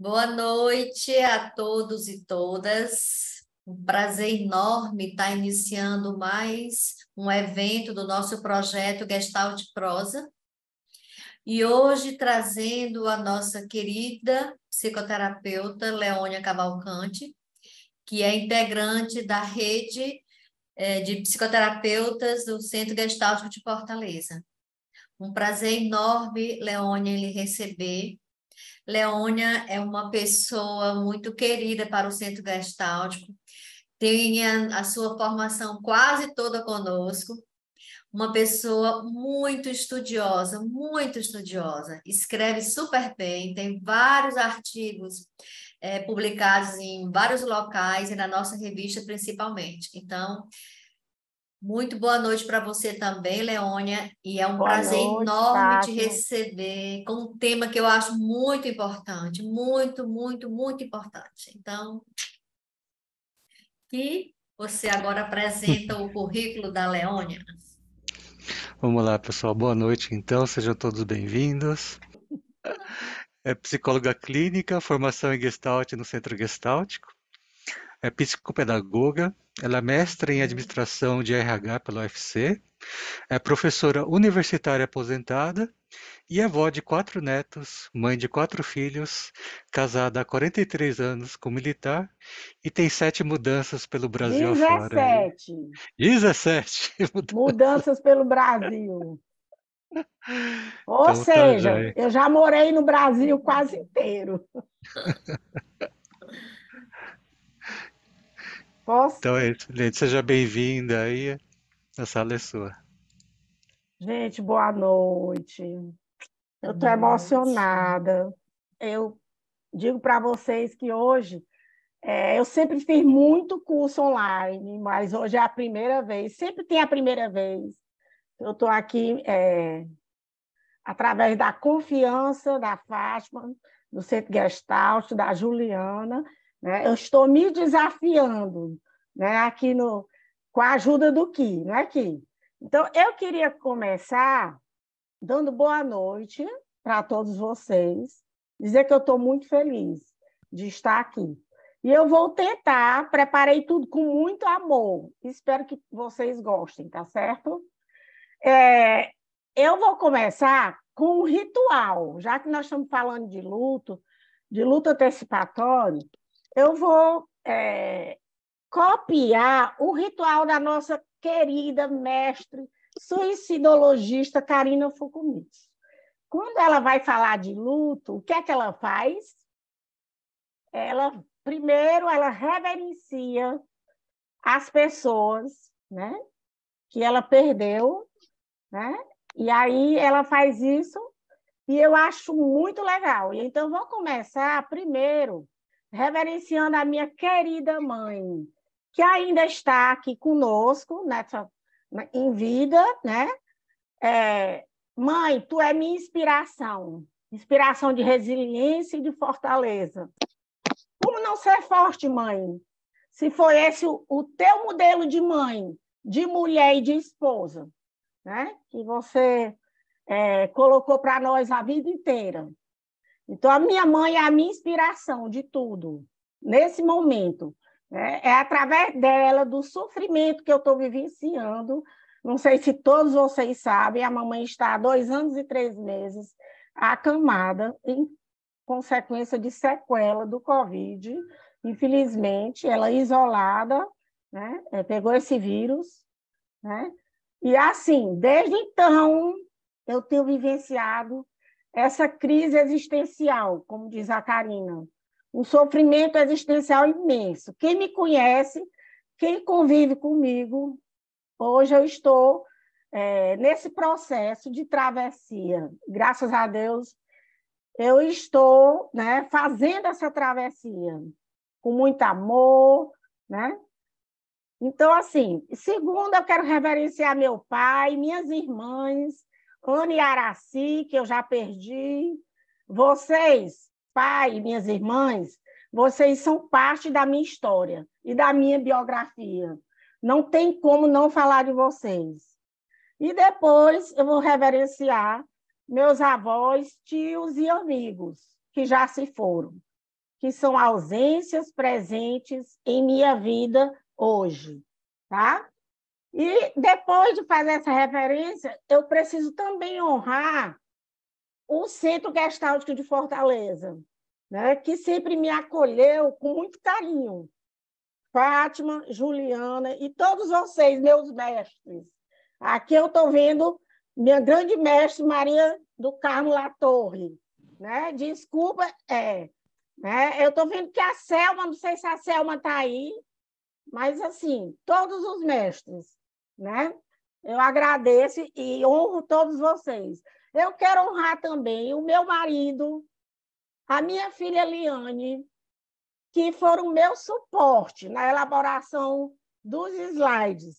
Boa noite a todos e todas. Um prazer enorme estar iniciando mais um evento do nosso projeto Gestalt Prosa. E hoje trazendo a nossa querida psicoterapeuta Leônia Cavalcante, que é integrante da rede de psicoterapeutas do Centro Gestáltico de Fortaleza. Um prazer enorme, Leônia, em lhe receber. Leônia é uma pessoa muito querida para o Centro Gestáltico, tem a sua formação quase toda conosco, uma pessoa muito estudiosa, escreve super bem, tem vários artigos publicados em vários locais e na nossa revista principalmente. Então, muito boa noite para você também, Leônia, e é um Boa prazer noite, enorme te Fátima. receber com um tema que eu acho muito importante, muito importante. Então, que você agora apresenta o currículo da Leônia. Vamos lá, pessoal. Boa noite, então. Sejam todos bem-vindos. É psicóloga clínica, formação em Gestalt no Centro Gestáltico. É psicopedagoga. Ela é mestra em administração de RH pela UFC. É professora universitária aposentada e é avó de 4 netos, mãe de 4 filhos, casada há 43 anos com militar e tem 7 mudanças pelo Brasil afora. 17 17 mudanças pelo Brasil. Ou Então tá seja, joia. eu já morei no Brasil quase inteiro. Posso? Então é isso, gente. Seja bem-vinda aí. A sala é sua. Gente, boa noite. Eu estou Boa noite. emocionada. Eu digo para vocês que hoje eu sempre fiz muito curso online, mas hoje é a primeira vez. Sempre tem a primeira vez. Eu estou aqui através da confiança da Fátima, do Centro Gestalt, da Juliana, né? Eu estou me desafiando, né? Aqui com a ajuda do Ki, não é, Ki? Então, eu queria começar dando boa noite para todos vocês, dizer que eu estou muito feliz de estar aqui. E eu vou tentar, preparei tudo com muito amor, espero que vocês gostem, tá certo? Eu vou começar com um ritual, já que nós estamos falando de luto antecipatório, eu vou copiar o ritual da nossa querida mestre suicidologista Karina Fukumitsu. Quando ela vai falar de luto, o que é que ela faz? Primeiro, ela reverencia as pessoas, né, que ela perdeu, né? E aí ela faz isso e eu acho muito legal. E então vou começar primeiro reverenciando a minha querida mãe, que ainda está aqui conosco, em vida, né? Mãe, tu é minha inspiração de resiliência e de fortaleza. Como não ser forte, mãe? Se foi esse o teu modelo de mãe, de mulher e de esposa, né? Que você colocou para nós a vida inteira. Então, a minha mãe é a minha inspiração de tudo, nesse momento. Né? É através dela, do sofrimento que eu estou vivenciando. Não sei se todos vocês sabem, a mamãe está há 2 anos e 3 meses acamada, em consequência de sequela do Covid. Infelizmente, ela é isolada, né? Pegou esse vírus, né? E assim, desde então, eu tenho vivenciado essa crise existencial, como diz a Karina, um sofrimento existencial imenso. Quem me conhece, quem convive comigo, hoje eu estou nesse processo de travessia. Graças a Deus, eu estou, né, fazendo essa travessia com muito amor, né? Então, assim, segundo, eu quero reverenciar meu pai, minhas irmãs, Ana e Araci, que eu já perdi. Vocês, pai e minhas irmãs, vocês são parte da minha história e da minha biografia. Não tem como não falar de vocês. E depois eu vou reverenciar meus avós, tios e amigos que já se foram. que são ausências presentes em minha vida hoje, tá? E depois de fazer essa referência, eu preciso também honrar o Centro Gestáltico de Fortaleza, né, que sempre me acolheu com muito carinho. Fátima, Juliana e todos vocês, meus mestres. Aqui eu estou vendo minha grande mestre, Maria do Carmo Latorre. Né? Desculpa, né? Eu estou vendo que a Selma, não sei se a Selma está aí, mas, assim, todos os mestres, né? Eu agradeço e honro todos vocês. Eu quero honrar também o meu marido, a minha filha Liane, que foram o meu suporte na elaboração dos slides.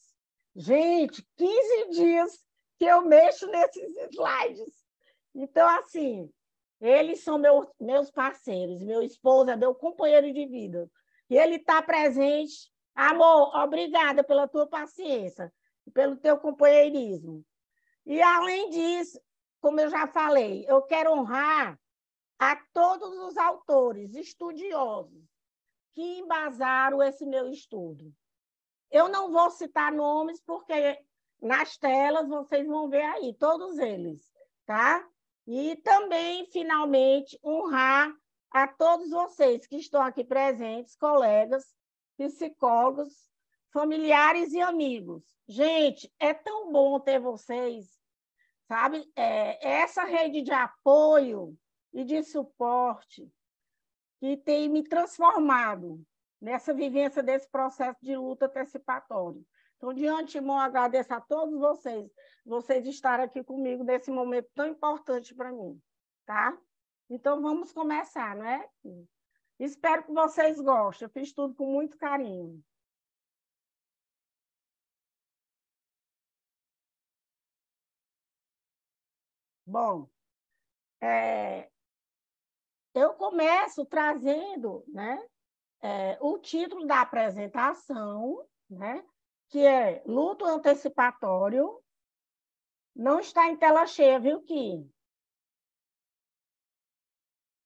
Gente, 15 dias que eu mexo nesses slides. Então, assim, eles são meus parceiros, meu esposo é meu companheiro de vida. E ele está presente. Amor, obrigada pela tua paciência, pelo teu companheirismo. E, além disso, como eu já falei, eu quero honrar a todos os autores estudiosos que embasaram esse meu estudo. Eu não vou citar nomes, porque nas telas vocês vão ver aí, todos eles, tá? E também, finalmente, honrar a todos vocês que estão aqui presentes, colegas, psicólogos, familiares e amigos. Gente, é tão bom ter vocês, sabe? Essa rede de apoio e de suporte que tem me transformado nessa vivência desse processo de luta antecipatória. Então, de antemão, agradeço a todos vocês estarem aqui comigo nesse momento tão importante para mim, tá? Então, vamos começar, não é? Espero que vocês gostem. Eu fiz tudo com muito carinho. Bom, eu começo trazendo, né, o título da apresentação, né, que é luto antecipatório. Não está em tela cheia, viu, Ki?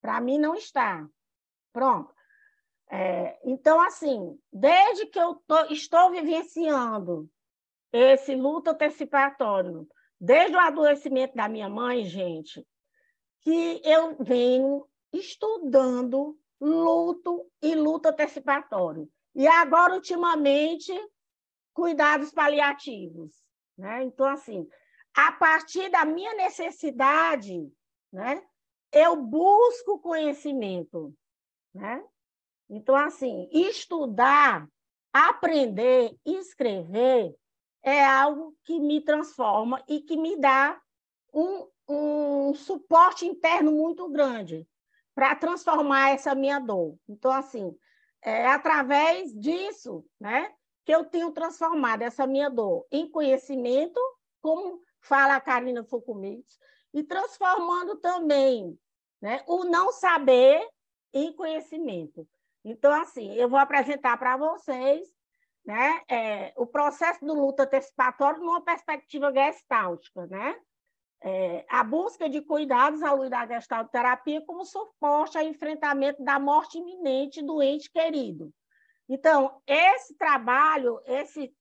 Para mim, não está. Pronto. Então, assim, desde que eu estou vivenciando esse luto antecipatório, desde o adoecimento da minha mãe, gente, que eu venho estudando luto e luto antecipatório. E agora, ultimamente, cuidados paliativos. Né? Então, assim, a partir da minha necessidade, né, eu busco conhecimento. Né? Então, assim, estudar, aprender, escrever é algo que me transforma e que me dá um suporte interno muito grande para transformar essa minha dor. Então, assim, é através disso, né, que eu tenho transformado essa minha dor em conhecimento, como fala a Karina Fukumitsu, e transformando também, né, o não saber em conhecimento. Então, assim, eu vou apresentar para vocês, né, o processo do luto antecipatório numa perspectiva gestáltica, né? A busca de cuidados à luz da gestalterapia como suporte ao enfrentamento da morte iminente do ente querido. Então, esse trabalho, esse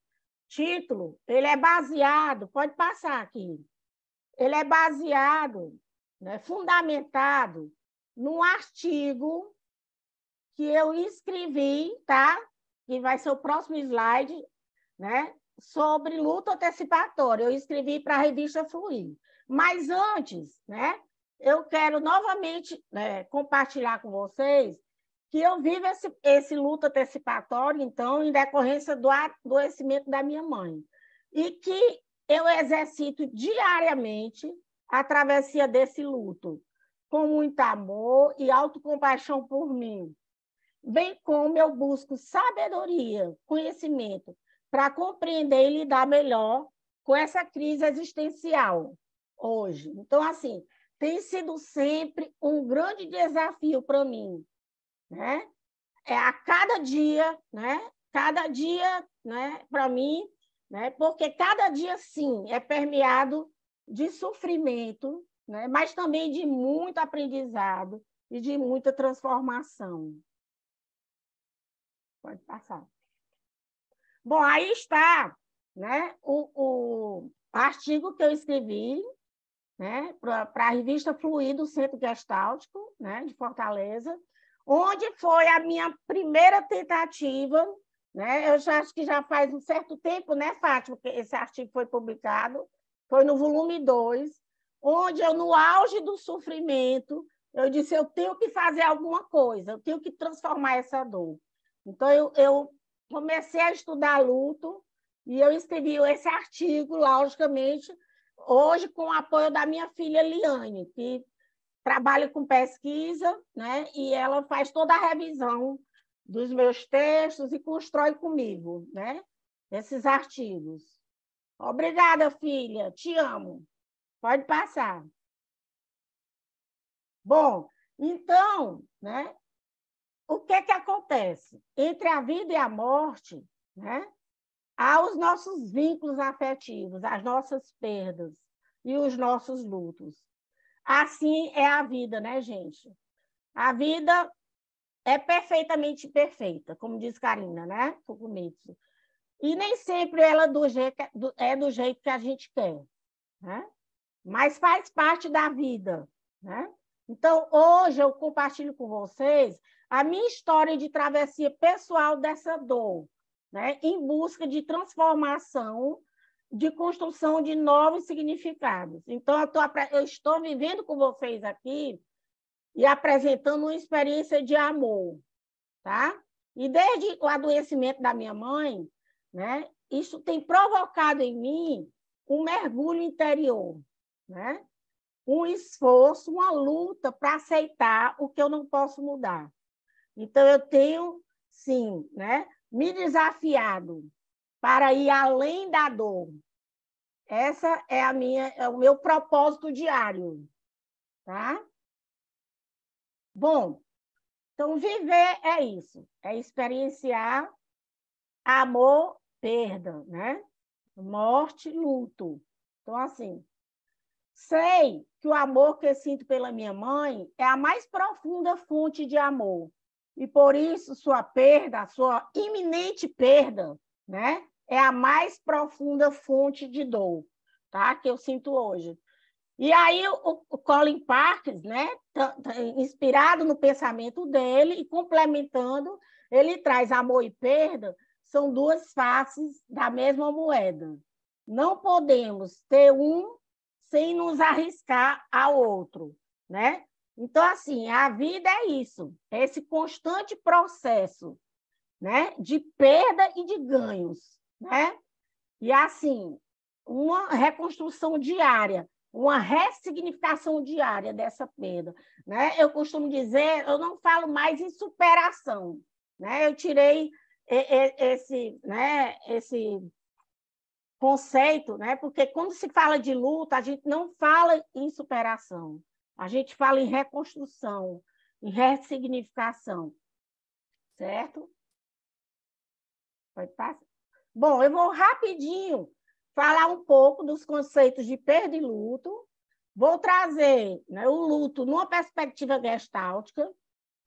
título, ele é baseado, pode passar aqui, ele é baseado, né, fundamentado num artigo que eu escrevi, tá? Que vai ser o próximo slide, né? Sobre luto antecipatório. Eu escrevi para a revista Fluir. Mas antes, né? Eu quero novamente, né, compartilhar com vocês que eu vivo esse luto antecipatório, então, em decorrência do adoecimento da minha mãe. E que eu exercito diariamente a travessia desse luto, com muito amor e autocompaixão por mim, bem como eu busco sabedoria, conhecimento, para compreender e lidar melhor com essa crise existencial hoje. Então, assim, tem sido sempre um grande desafio para mim, né? A cada dia, né? Cada dia, né? Para mim, né? Porque cada dia, sim, é permeado de sofrimento, né? Mas também de muito aprendizado e de muita transformação. Pode passar. Bom, aí está, né, o artigo que eu escrevi, né, para a revista Fluir do Centro Gestáltico, né, de Fortaleza, onde foi a minha primeira tentativa, né? Eu já acho que já faz um certo tempo, né, Fátima, que esse artigo foi publicado, foi no volume 2, onde eu, no auge do sofrimento, eu disse, eu tenho que fazer alguma coisa, eu tenho que transformar essa dor. Então, eu comecei a estudar luto e eu escrevi esse artigo, logicamente, hoje com o apoio da minha filha Liane, que trabalha com pesquisa, né? E ela faz toda a revisão dos meus textos e constrói comigo, né? Esses artigos. Obrigada, filha. Te amo. Pode passar. Bom, então, né? O que acontece? Entre a vida e a morte, né? Há os nossos vínculos afetivos, as nossas perdas e os nossos lutos. Assim é a vida, né, gente? A vida é perfeitamente perfeita, como diz Karina, né? Fukumitsu. E nem sempre ela é do jeito que a gente quer, né? Mas faz parte da vida, né? Então, hoje eu compartilho com vocês a minha história de travessia pessoal dessa dor, né? Em busca de transformação, de construção de novos significados. Então, eu estou vivendo com vocês aqui e apresentando uma experiência de amor, tá? E desde o adoecimento da minha mãe, né, isso tem provocado em mim um mergulho interior, né? Um esforço, uma luta para aceitar o que eu não posso mudar. Então, eu tenho, sim, né, me desafiado para ir além da dor. Essa é o meu propósito diário, tá? Bom, então viver é isso, é experienciar amor, perda, né? Morte, luto. Então, assim, sei que o amor que eu sinto pela minha mãe é a mais profunda fonte de amor. E, por isso, sua perda, a sua iminente perda, né, é a mais profunda fonte de dor, tá? Que eu sinto hoje. E aí, o Colin Parkes, né, inspirado no pensamento dele e complementando, ele traz amor e perda, são duas faces da mesma moeda. Não podemos ter um sem nos arriscar ao outro, né? Então, assim, a vida é isso, é esse constante processo, né, de perda e de ganhos, né? E, assim, uma reconstrução diária, uma ressignificação diária dessa perda, né? Eu costumo dizer, eu não falo mais em superação, né? Eu tirei esse conceito, né? Porque quando se fala de luta, a gente não fala em superação, a gente fala em reconstrução, em ressignificação, certo? Pode passar. Bom, eu vou rapidinho falar um pouco dos conceitos de perda e luto, vou trazer, né, o luto numa perspectiva gestáltica,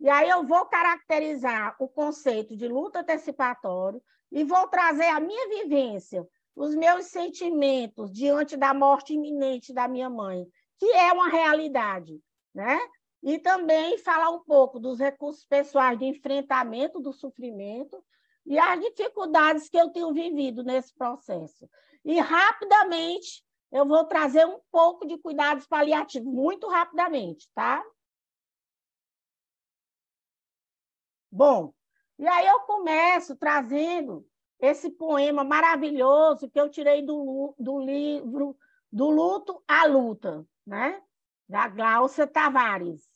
e aí eu vou caracterizar o conceito de luto antecipatório e vou trazer a minha vivência, os meus sentimentos diante da morte iminente da minha mãe, que é uma realidade, né? E também falar um pouco dos recursos pessoais de enfrentamento do sofrimento e as dificuldades que eu tenho vivido nesse processo. E, rapidamente, eu vou trazer um pouco de cuidados paliativos, muito rapidamente, tá? Bom, e aí eu começo trazendo esse poema maravilhoso que eu tirei do livro Do Luto à Luta, né? Da Gláucia Tavares.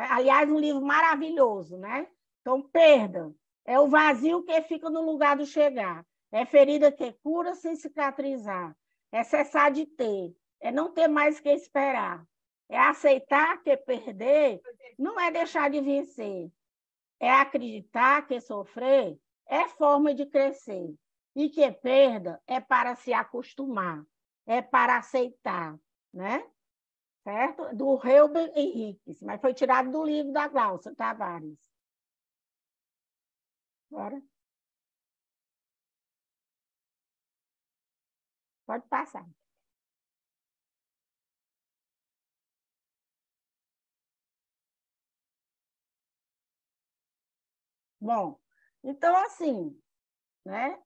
Aliás, um livro maravilhoso, né? Então, perda é o vazio que fica no lugar do chegar. É ferida que cura sem cicatrizar. É cessar de ter. É não ter mais que esperar. É aceitar que perder não é deixar de vencer. É acreditar que sofrer é forma de crescer. E que perda é para se acostumar. É para aceitar, né? Certo? Do Reuben Henriques, mas foi tirado do livro da Gláucia Tavares. Bora. Pode passar. Bom, então, assim, né?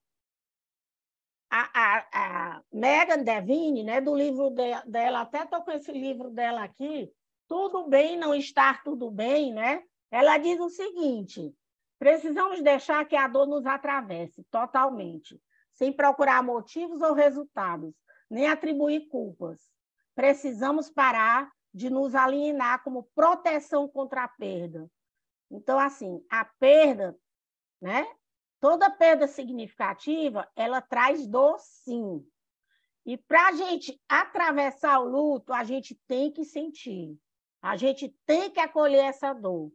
A Megan Devine, né, do livro dela, até estou com esse livro dela aqui, Tudo Bem Não Estar Tudo Bem, né? Ela diz o seguinte: precisamos deixar que a dor nos atravesse totalmente, sem procurar motivos ou resultados, nem atribuir culpas. Precisamos parar de nos alienar como proteção contra a perda. Então, assim, a perda, né? Toda perda significativa, ela traz dor, sim. E para a gente atravessar o luto, a gente tem que sentir. A gente tem que acolher essa dor,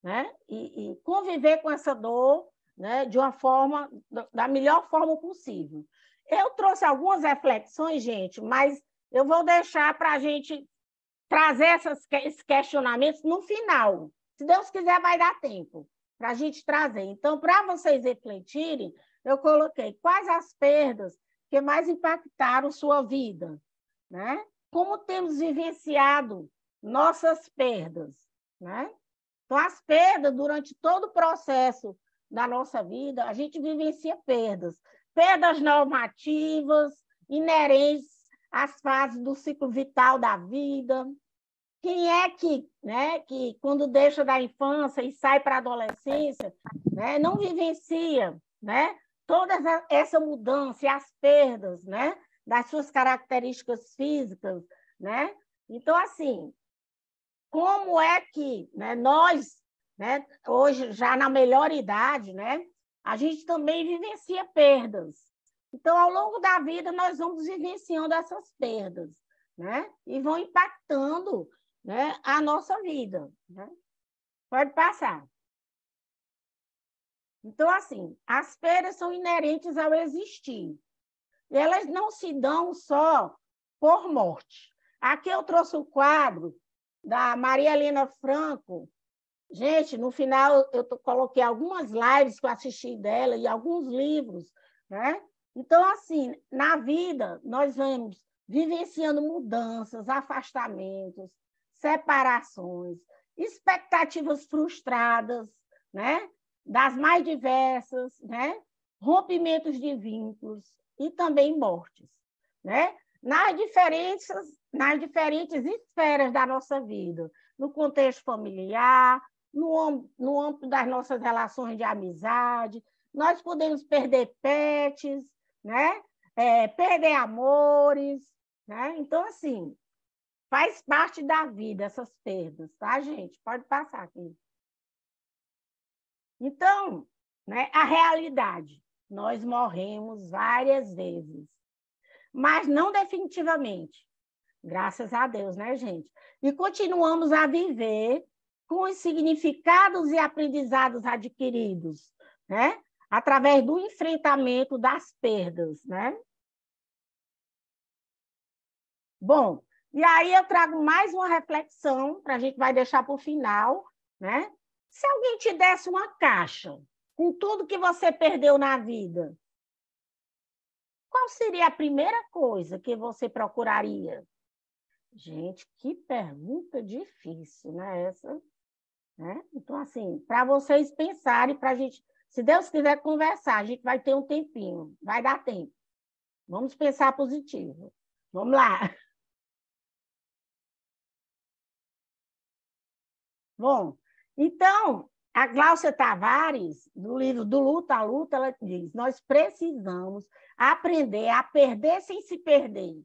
né? E conviver com essa dor, né? De uma forma, da melhor forma possível. Eu trouxe algumas reflexões, gente, mas eu vou deixar para a gente trazer esses questionamentos no final. Se Deus quiser, vai dar tempo para a gente trazer. Então, para vocês refletirem, eu coloquei quais as perdas que mais impactaram sua vida, né? Como temos vivenciado nossas perdas, né? Então, as perdas, durante todo o processo da nossa vida, a gente vivencia perdas. Perdas normativas, inerentes às fases do ciclo vital da vida. Quem é que quando deixa da infância e sai para a adolescência, né, não vivencia, né, toda essa mudança e as perdas, né, das suas características físicas, né? Então, assim, como é que, né, nós, né, hoje, já na melhor idade, né, a gente também vivencia perdas. Então, ao longo da vida, nós vamos vivenciando essas perdas, né, e vão impactando, né, a nossa vida, né? Pode passar. Então, assim, as perdas são inerentes ao existir. E elas não se dão só por morte. Aqui eu trouxe o quadro da Maria Helena Franco. Gente, no final eu coloquei algumas lives que eu assisti dela e alguns livros, né? Então, assim, na vida, nós vamos vivenciando mudanças, afastamentos, separações, expectativas frustradas, né? Das mais diversas, né? Rompimentos de vínculos e também mortes, né? Nas diferentes esferas da nossa vida, no contexto familiar, no âmbito das nossas relações de amizade, nós podemos perder pets, né? Perder amores, né? Então, assim, faz parte da vida essas perdas, tá, gente? Pode passar aqui. Então, né, a realidade, nós morremos várias vezes, mas não definitivamente, graças a Deus, né, gente? E continuamos a viver com os significados e aprendizados adquiridos, né? Através do enfrentamento das perdas, né? Bom, e aí eu trago mais uma reflexão, para a gente vai deixar para o final, né? Se alguém te desse uma caixa com tudo que você perdeu na vida, qual seria a primeira coisa que você procuraria? Gente, que pergunta difícil, né? Essa, né? Então, assim, para vocês pensarem, para a gente, se Deus quiser conversar, a gente vai ter um tempinho, vai dar tempo. Vamos pensar positivo. Vamos lá. Bom, então, a Gláucia Tavares, no livro Do Luto à Luta, ela diz: nós precisamos aprender a perder sem se perder.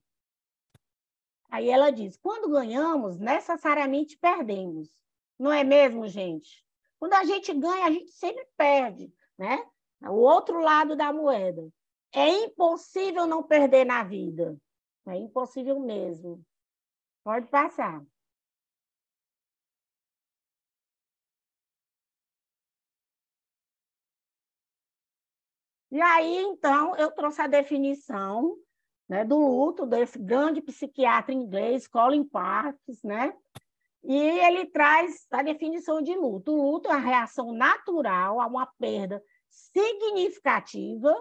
Aí ela diz: quando ganhamos, necessariamente perdemos. Não é mesmo, gente? Quando a gente ganha, a gente sempre perde, né? O outro lado da moeda. É impossível não perder na vida. É impossível mesmo. Pode passar. E aí, então, eu trouxe a definição, né, do luto, desse grande psiquiatra inglês, Colin Parkes, né? E ele traz a definição de luto. O luto é a reação natural a uma perda significativa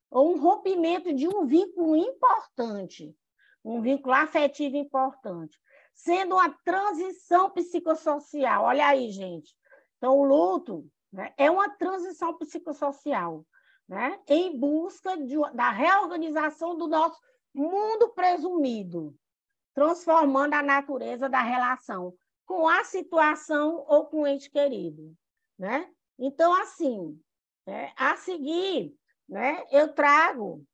ou um rompimento de um vínculo importante, um vínculo afetivo importante, sendo uma transição psicossocial. Olha aí, gente. Então, o luto, né, é uma transição psicossocial, né, em busca da reorganização do nosso mundo presumido, transformando a natureza da relação com a situação ou com o ente querido, né? Então, assim, a seguir, né, eu trago,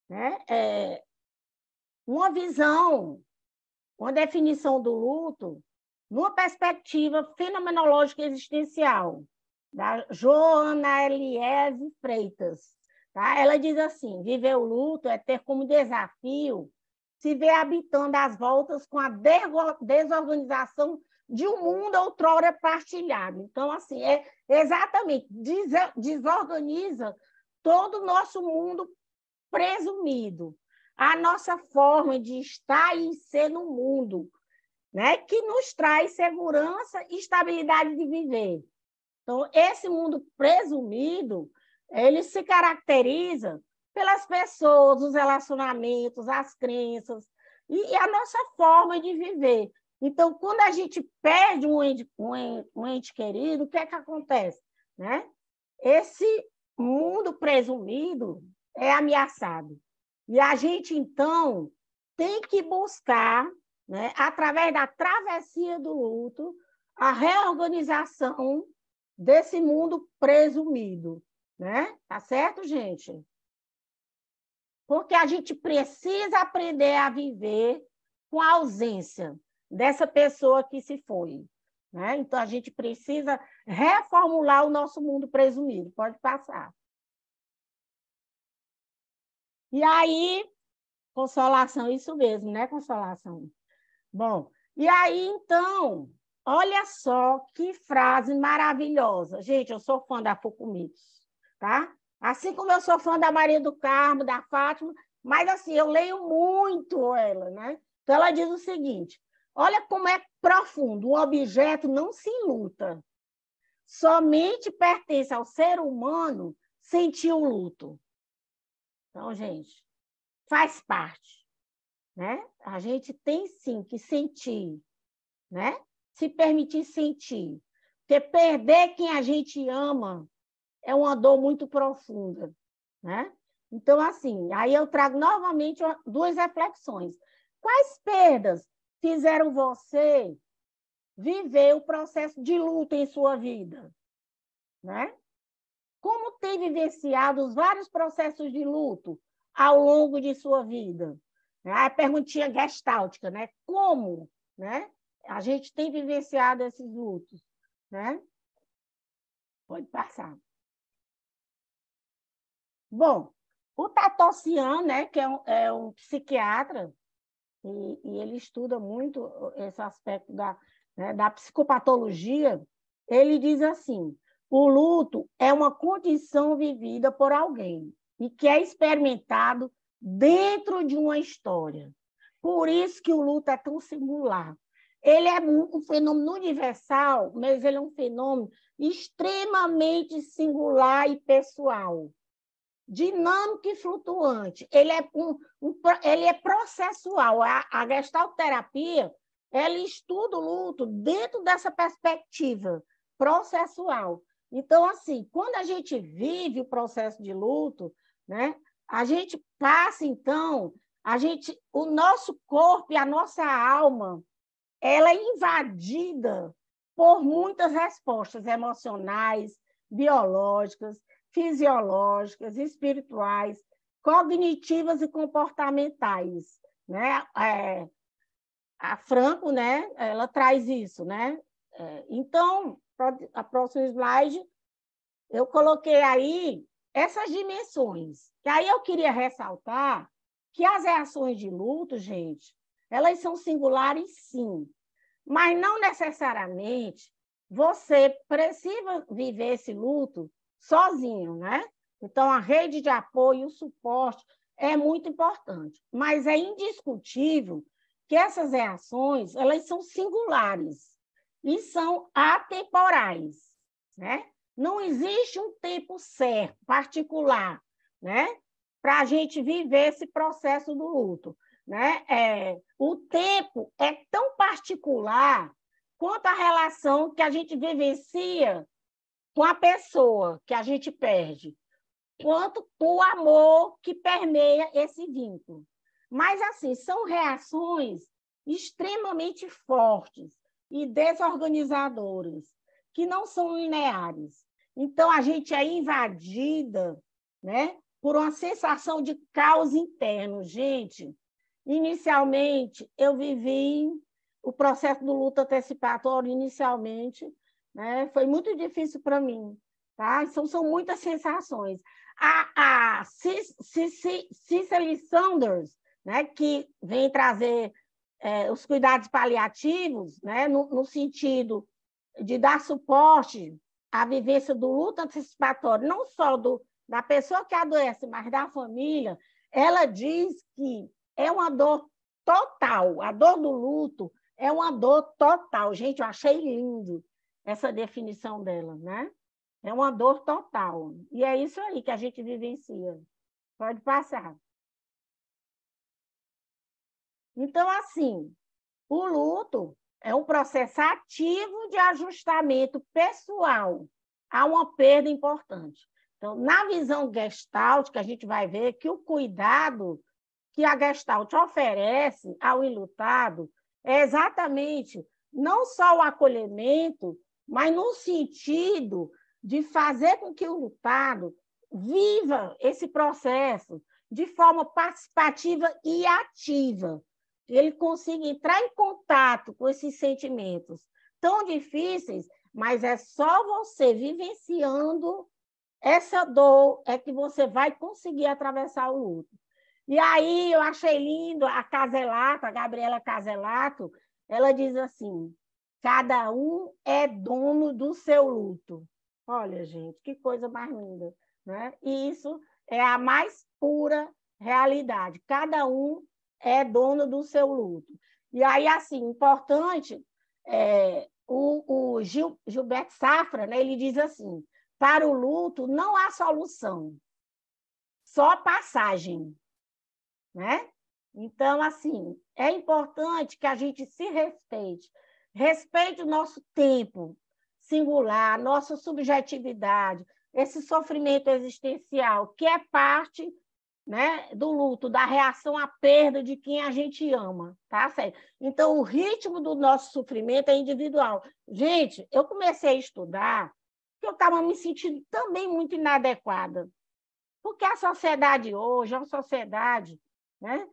né, uma visão, uma definição do luto numa perspectiva fenomenológica existencial, da Joana Eliese Freitas. Tá? Ela diz assim, viver o luto é ter como desafio se ver habitando às voltas com a desorganização de um mundo outrora partilhado. Então, assim, exatamente, desorganiza todo o nosso mundo presumido, a nossa forma de estar e ser no mundo, né? Que nos traz segurança e estabilidade de viver. Então, esse mundo presumido, ele se caracteriza pelas pessoas, os relacionamentos, as crenças e a nossa forma de viver. Então, quando a gente perde um ente querido, o que é que acontece? Né? Esse mundo presumido é ameaçado. E a gente, então, tem que buscar, né, através da travessia do luto, a reorganização desse mundo presumido. Né? Tá certo, gente? Porque a gente precisa aprender a viver com a ausência dessa pessoa que se foi. Né? Então, a gente precisa reformular o nosso mundo presumido. Pode passar. E aí, Consolação, isso mesmo, né, Consolação? Bom, e aí, então, olha só que frase maravilhosa. Gente, eu sou fã da Fukumitsu, tá? Assim como eu sou fã da Maria do Carmo, da Fátima, mas, assim, eu leio muito ela, né? Então, ela diz o seguinte, olha como é profundo, um objeto não se luta, somente pertence ao ser humano sentir o luto. Então, gente, faz parte, né? A gente tem, sim, que sentir, né? Se permitir sentir. Porque perder quem a gente ama é uma dor muito profunda, né? Então, assim, aí eu trago novamente duas reflexões. Quais perdas fizeram você viver o processo de luto em sua vida, né? Como tem vivenciado os vários processos de luto ao longo de sua vida? A perguntinha gestáltica, né? Como, né? A gente tem vivenciado esses lutos, né? Pode passar. Bom, o Tatossian, né, que é um psiquiatra, e ele estuda muito esse aspecto da psicopatologia, ele diz assim, o luto é uma condição vivida por alguém e que é experimentado dentro de uma história. Por isso que o luto é tão singular. Ele é um fenômeno universal, mas ele é um fenômeno extremamente singular e pessoal, dinâmico e flutuante. Ele é processual. A gestalterapia, ela estuda o luto dentro dessa perspectiva processual. Então, assim, quando a gente vive o processo de luto, né, a gente passa, então, o nosso corpo e a nossa alma, ela é invadida por muitas respostas emocionais, biológicas, fisiológicas, espirituais, cognitivas e comportamentais, né? A Franco, né? Ela traz isso, né? Então, a próxima slide, eu coloquei aí essas dimensões. E aí eu queria ressaltar que as reações de luto, gente, elas são singulares, sim, mas não necessariamente você precisa viver esse luto sozinho, né? Então, a rede de apoio, o suporte é muito importante, mas é indiscutível que essas reações, elas são singulares e são atemporais, né? Não existe um tempo certo, particular, né? Para a gente viver esse processo do luto, né? O tempo é tão particular quanto a relação que a gente vivencia com a pessoa que a gente perde, quanto o amor que permeia esse vínculo. Mas, assim, são reações extremamente fortes e desorganizadoras, que não são lineares. Então, a gente é invadida, né, por uma sensação de caos interno. Gente, inicialmente, eu vivi o processo do luto antecipatório, inicialmente, né, foi muito difícil para mim. Tá? Então, são muitas sensações. A Cicely Saunders, né, que vem trazer os cuidados paliativos, né, no sentido de dar suporte à vivência do luto antecipatório, não só da pessoa que adoece, mas da família, ela diz que é uma dor total. A dor do luto é uma dor total. Gente, eu achei lindo essa definição dela, né? É uma dor total. E é isso aí que a gente vivencia. Pode passar. Então, assim, o luto é um processo ativo de ajustamento pessoal a uma perda importante. Então, na visão Gestalt, que a gente vai ver que o cuidado que a Gestalt oferece ao enlutado é exatamente não só o acolhimento, mas no sentido de fazer com que o enlutado viva esse processo de forma participativa e ativa. Ele consiga entrar em contato com esses sentimentos tão difíceis, mas é só você vivenciando essa dor é que você vai conseguir atravessar o luto. E aí eu achei lindo a Caselato, a Gabriela Caselato, ela diz assim, cada um é dono do seu luto. Olha, gente, que coisa mais linda, né? E isso é a mais pura realidade. Cada um é dono do seu luto. E aí, assim, importante, o Gilberto Safra, né, ele diz assim, para o luto não há solução, só passagem, né? Então, assim, é importante que a gente se respeite o nosso tempo singular, nossa subjetividade, esse sofrimento existencial, que é parte, né, do luto, da reação à perda de quem a gente ama, tá certo? Então, o ritmo do nosso sofrimento é individual. Gente, eu comecei a estudar porque eu estava me sentindo também muito inadequada, porque a sociedade hoje é uma sociedade, né,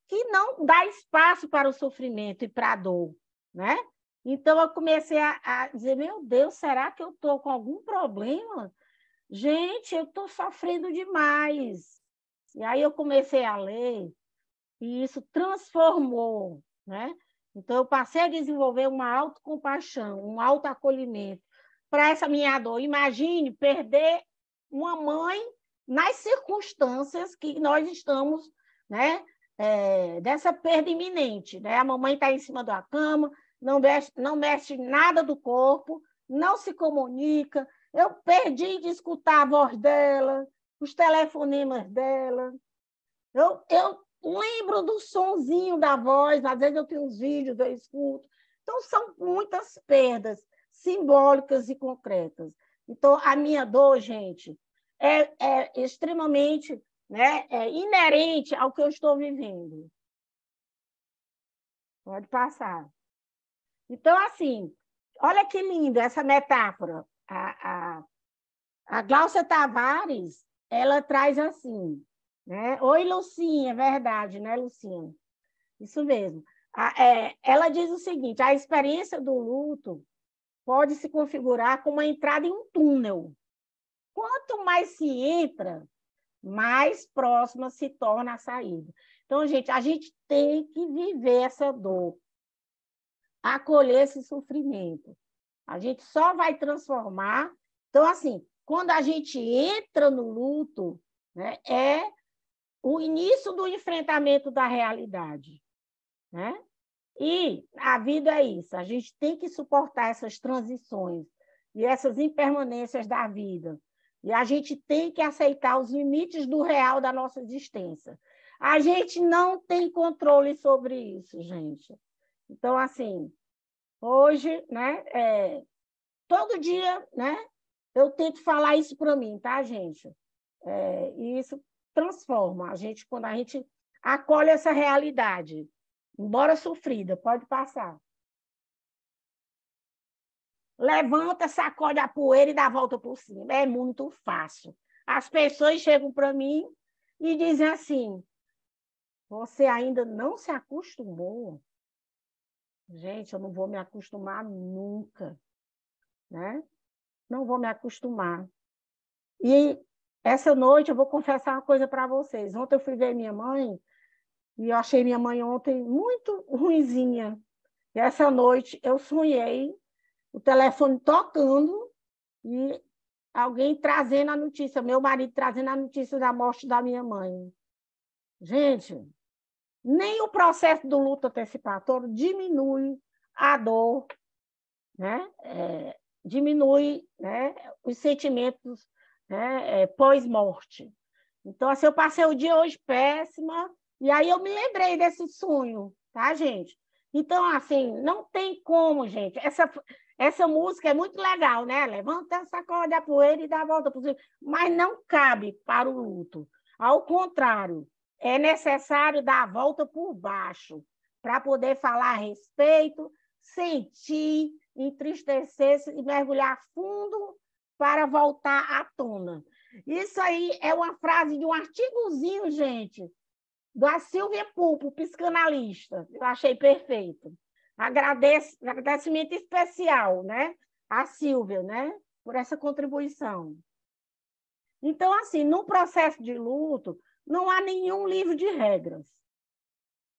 que não dá espaço para o sofrimento e para a dor, né? Então, eu comecei a dizer, meu Deus, será que eu estou com algum problema? Gente, eu estou sofrendo demais. E aí eu comecei a ler e isso transformou, né? Então, eu passei a desenvolver uma autocompaixão, um autoacolhimento para essa minha dor. Imagine perder uma mãe nas circunstâncias que nós estamos, né? Dessa perda iminente, né? A mamãe está em cima da cama, não mexe nada do corpo, não se comunica. Eu perdi de escutar a voz dela, os telefonemas dela. Eu lembro do sonzinho da voz, às vezes eu tenho uns vídeos, eu escuto. Então, são muitas perdas simbólicas e concretas. Então, a minha dor, gente, é extremamente, né, inerente ao que eu estou vivendo. Pode passar. Então, assim, olha que lindo essa metáfora. A Gláucia Tavares, ela traz assim, né? Oi, Lucinha, é verdade, né, Lucinha? Isso mesmo. Ela diz o seguinte, a experiência do luto pode se configurar como uma entrada em um túnel. Quanto mais se entra, mais próxima se torna a saída. Então, gente, a gente tem que viver essa dor, acolher esse sofrimento. A gente só vai transformar. Então, assim, quando a gente entra no luto, né, é o início do enfrentamento da realidade, né? E a vida é isso, a gente tem que suportar essas transições e essas impermanências da vida, E a gente tem que aceitar os limites do real da nossa existência. A gente não tem controle sobre isso, gente. Então, assim, hoje, né, todo dia, né, eu tento falar isso para mim, tá, gente? E isso transforma a gente quando a gente acolhe essa realidade. Embora sofrida, pode passar. Levanta, sacode a poeira e dá a volta por cima. É muito fácil. As pessoas chegam para mim e dizem assim: você ainda não se acostumou? Gente, eu não vou me acostumar nunca, né? Não vou me acostumar. E essa noite eu vou confessar uma coisa para vocês. Ontem eu fui ver minha mãe e eu achei minha mãe ontem muito ruinzinha. E essa noite eu sonhei o telefone tocando e alguém trazendo a notícia, meu marido trazendo a notícia da morte da minha mãe. Gente, nem o processo do luto antecipatório diminui a dor, né? Diminui, né, os sentimentos, né, pós-morte. Então, assim, eu passei o dia hoje péssima, e aí eu me lembrei desse sonho, tá, gente? Então, assim, não tem como, gente. Essa música é muito legal, né? Levanta, sacode a poeira e dá a volta por cima. Mas não cabe para o luto. Ao contrário, é necessário dar a volta por baixo para poder falar a respeito, sentir, entristecer-se e mergulhar fundo para voltar à tona. Isso aí é uma frase de um artigozinho, gente, da Silvia Pulpo, psicanalista. Eu achei perfeito. Agradecimento especial, né, à Silvia, né, por essa contribuição. Então, assim, no processo de luto, não há nenhum livro de regras,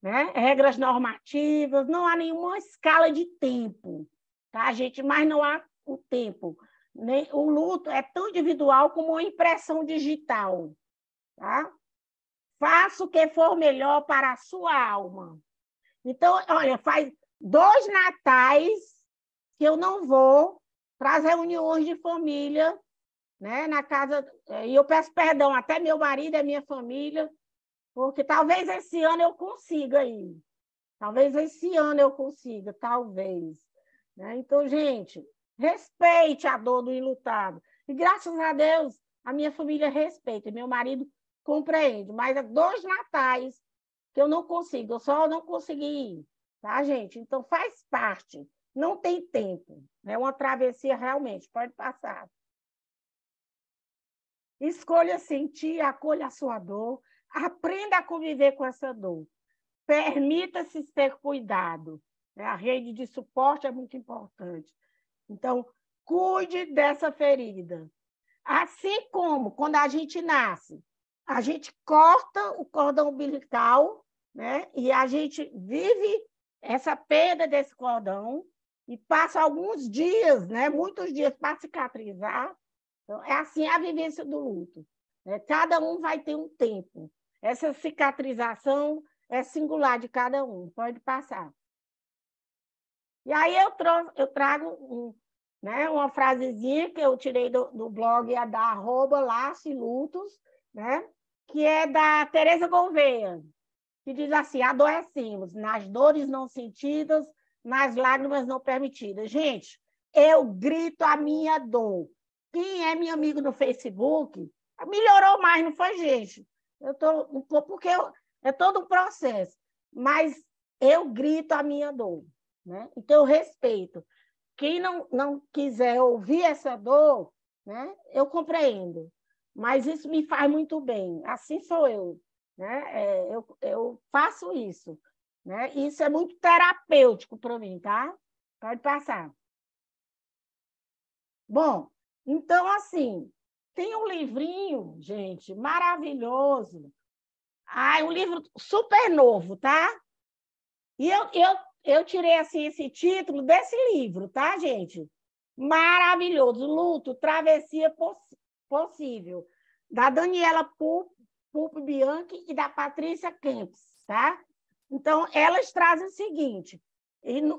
né? Regras normativas, não há nenhuma escala de tempo, tá, gente? Mas não há o tempo. O luto é tão individual como uma impressão digital, tá? Faça o que for melhor para a sua alma. Então, olha, faz 2 natais que eu não vou para as reuniões de família, né, na casa, e eu peço perdão até meu marido e minha família, porque talvez esse ano eu consiga ir. Talvez esse ano eu consiga, talvez. Né? Então, gente, respeite a dor do enlutado. E graças a Deus, a minha família respeita, meu marido compreende, mas é 2 natais que eu não consigo, eu só não consegui ir, tá, gente? Então, faz parte, não tem tempo, é uma travessia realmente, pode passar. Escolha sentir, acolha a sua dor, aprenda a conviver com essa dor. Permita-se ser cuidado. A rede de suporte é muito importante. Então, cuide dessa ferida. Assim como, quando a gente nasce, a gente corta o cordão umbilical, né? E a gente vive essa perda desse cordão e passa alguns dias, né? Muitos dias para cicatrizar. Então, é assim a vivência do luto. Né? Cada um vai ter um tempo. Essa cicatrização é singular de cada um, pode passar. E aí eu trago né, uma frasezinha que eu tirei do blog da @lacelutos, né, que é da Teresa Gouveia, que diz assim: adoecemos nas dores não sentidas, nas lágrimas não permitidas. Gente, eu grito a minha dor. Quem é meu amigo no Facebook, melhorou mais, não foi, gente? Eu tô um pouco, porque é todo um processo, mas eu grito a minha dor, né? Então, eu respeito. Quem não quiser ouvir essa dor, né, eu compreendo, mas isso me faz muito bem. Assim sou eu, né? Eu faço isso, né? Isso é muito terapêutico para mim, tá? Pode passar. Bom, então, assim, tem um livrinho, gente, maravilhoso. É um livro super novo, tá? E eu tirei assim, esse título desse livro, tá, gente? Maravilhoso. Luto, Travessia Possível, da Daniela Pulpo Bianchi e da Patrícia Kempis, tá? Então, elas trazem o seguinte,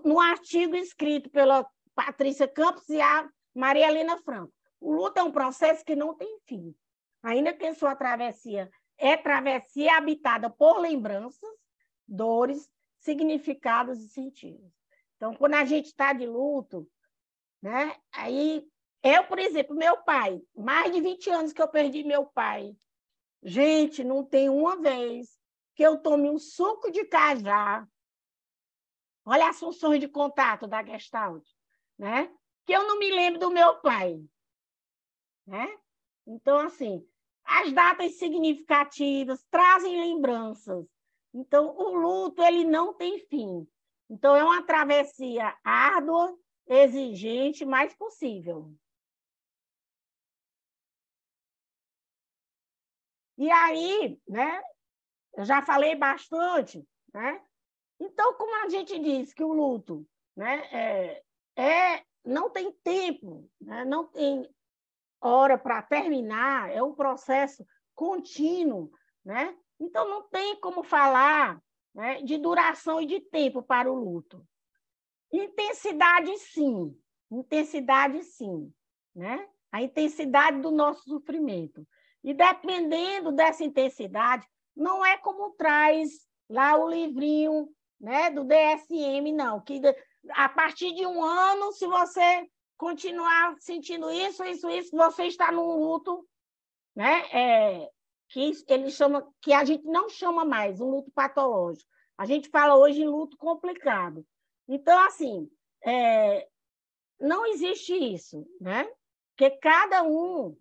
no artigo escrito pela Patrícia Campos e a Maria Helena Franco. O luto é um processo que não tem fim. Ainda que a sua travessia é travessia habitada por lembranças, dores, significados e sentidos. Então, quando a gente está de luto, né? Aí, eu, por exemplo, meu pai, mais de 20 anos que eu perdi meu pai. Gente, não tem uma vez que eu tome um suco de cajá. Olha as funções de contato da Gestalt, né? Que eu não me lembro do meu pai, né? Então, assim, as datas significativas trazem lembranças. Então, o luto, ele não tem fim. Então, é uma travessia árdua, exigente, mas possível. E aí, né? Eu já falei bastante, né? Então, como a gente diz que o luto, né, não tem tempo, né? Não tem hora para terminar, é um processo contínuo, né? Então, não tem como falar, né, de duração e de tempo para o luto. Intensidade, sim, né? A intensidade do nosso sofrimento. E dependendo dessa intensidade, não é como traz lá o livrinho, né, do DSM, não, que a partir de 1 ano, se você continuar sentindo isso, você está num luto, né, que eles chamam, que a gente não chama mais um luto patológico. A gente fala hoje em luto complicado. Então, assim, não existe isso, né? Porque cada um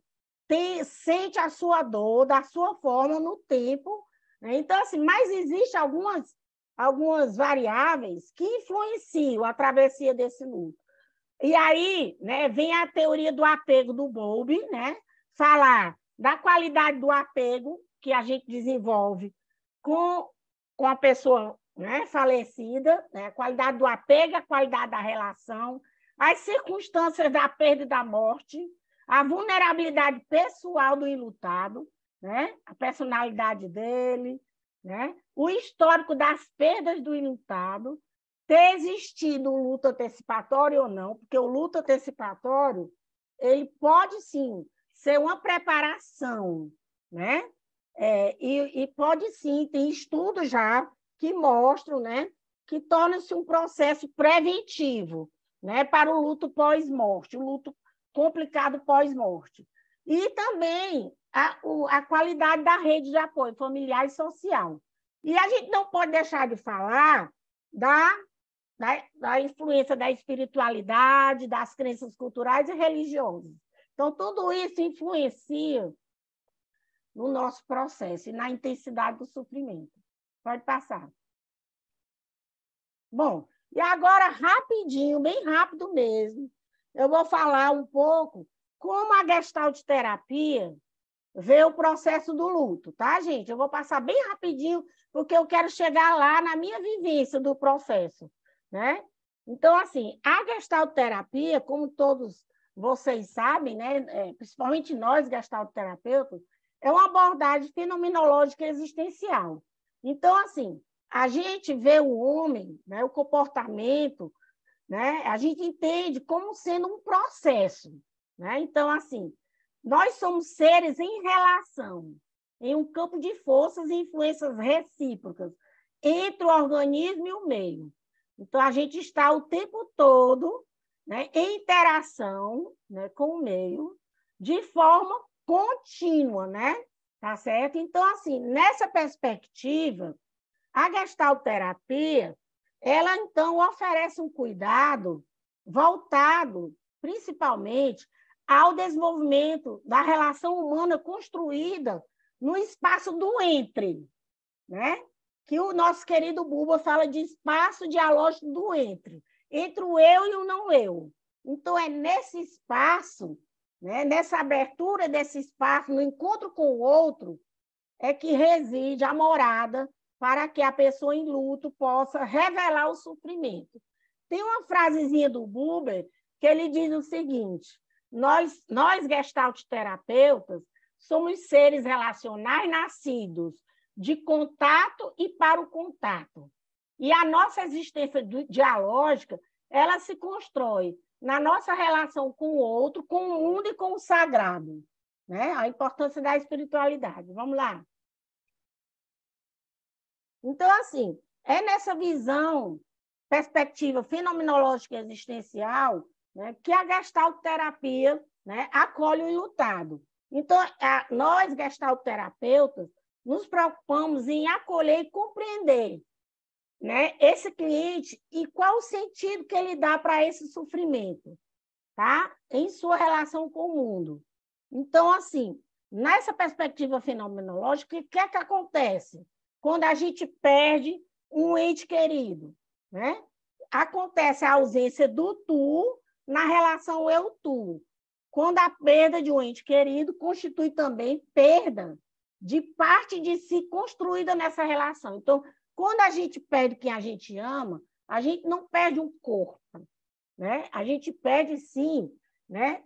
sente a sua dor da sua forma no tempo, né? Então, assim, mas existem algumas variáveis que influenciam a travessia desse luto. E aí, né, vem a teoria do apego do Bowlby, né? Falar da qualidade do apego que a gente desenvolve com a pessoa, né, falecida, né? A qualidade do apego, a qualidade da relação, as circunstâncias da perda e da morte, a vulnerabilidade pessoal do enlutado, né? A personalidade dele, né? O histórico das perdas do enlutado, ter existido um luto antecipatório ou não, porque o luto antecipatório ele pode, sim, ser uma preparação, né? E pode, sim, tem estudos já que mostram, né, que torna-se um processo preventivo, né, para o luto pós-morte, o luto complicado pós-morte. E também a qualidade da rede de apoio familiar e social. E a gente não pode deixar de falar da influência da espiritualidade, das crenças culturais e religiosas. Então, tudo isso influencia no nosso processo e na intensidade do sofrimento. Pode passar. Bom, e agora, rapidinho, bem rápido mesmo, eu vou falar um pouco como a Gestalt terapia vê o processo do luto, tá, gente? Eu vou passar bem rapidinho, porque eu quero chegar lá na minha vivência do processo, né? Então, assim, a Gestalt terapia, como todos vocês sabem, né, principalmente nós, Gestalt terapeutas, é uma abordagem fenomenológica existencial. Então, assim, a gente vê o homem, né, o comportamento, né, a gente entende como sendo um processo, né? Então, assim, nós somos seres em relação, em um campo de forças e influências recíprocas entre o organismo e o meio. Então, a gente está o tempo todo, né, em interação, né, com o meio, de forma contínua, né? Tá certo? Então, assim, nessa perspectiva, a gestalterapia, ela, então, oferece um cuidado voltado, principalmente, ao desenvolvimento da relação humana construída no espaço do entre, né? Que o nosso querido Buber fala de espaço dialógico do entre o eu e o não eu. Então, é nesse espaço, né, nessa abertura desse espaço, no encontro com o outro, é que reside a morada para que a pessoa em luto possa revelar o sofrimento. Tem uma frasezinha do Buber que ele diz o seguinte: nós Gestalt terapeutas, somos seres relacionais nascidos de contato e para o contato. E a nossa existência dialógica, ela se constrói na nossa relação com o outro, com o mundo e com o sagrado, né? A importância da espiritualidade. Vamos lá. Então, assim, é nessa visão, perspectiva fenomenológica existencial, né, que a gestalterapia, né, acolhe o enlutado. Então, nós, gestalterapeutas, nos preocupamos em acolher e compreender, né, esse cliente e qual o sentido que ele dá para esse sofrimento, tá? Em sua relação com o mundo. Então, assim, nessa perspectiva fenomenológica, o que é que acontece? Quando a gente perde um ente querido, né? Acontece a ausência do tu na relação eu-tu. Quando a perda de um ente querido constitui também perda de parte de si construída nessa relação. Então, quando a gente perde quem a gente ama, a gente não perde um corpo, né? A gente perde, sim, né?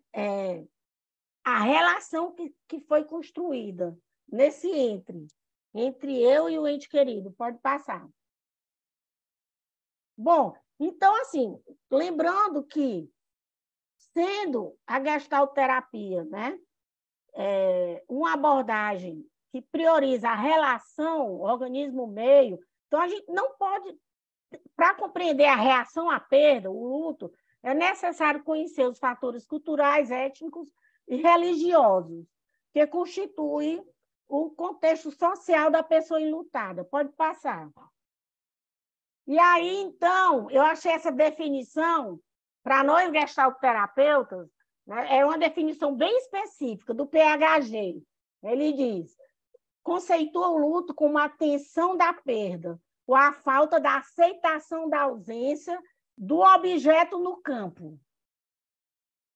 A relação que foi construída nesse entre eu e o ente querido. Pode passar. Bom, então, assim, lembrando que, sendo a gestalterapia, né, uma abordagem que prioriza a relação organismo-meio, então a gente não pode, para compreender a reação à perda, o luto, é necessário conhecer os fatores culturais, étnicos e religiosos que constituem o contexto social da pessoa enlutada. Pode passar. E aí, então, eu achei essa definição, para nós gestalterapeutas, né, é uma definição bem específica do PHG. Ele diz: conceitua o luto como a tensão da perda, ou a falta da aceitação da ausência do objeto no campo.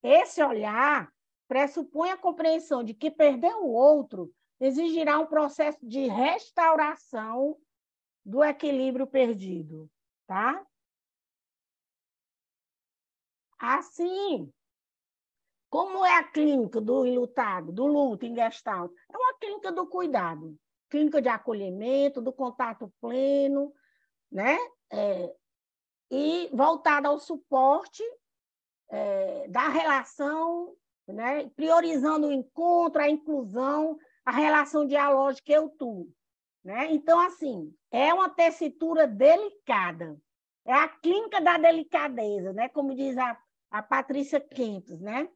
Esse olhar pressupõe a compreensão de que perder o outro exigirá um processo de restauração do equilíbrio perdido, tá? Assim, como é a clínica do enlutado, do luto em Gestalt? É uma clínica do cuidado, clínica de acolhimento, do contato pleno, né? E voltada ao suporte da relação, né? Priorizando o encontro, a inclusão, a relação dialógica eu-tu. Né? Então, assim, é uma tessitura delicada. É a clínica da delicadeza, né? Como diz a Patrícia Kempis, né?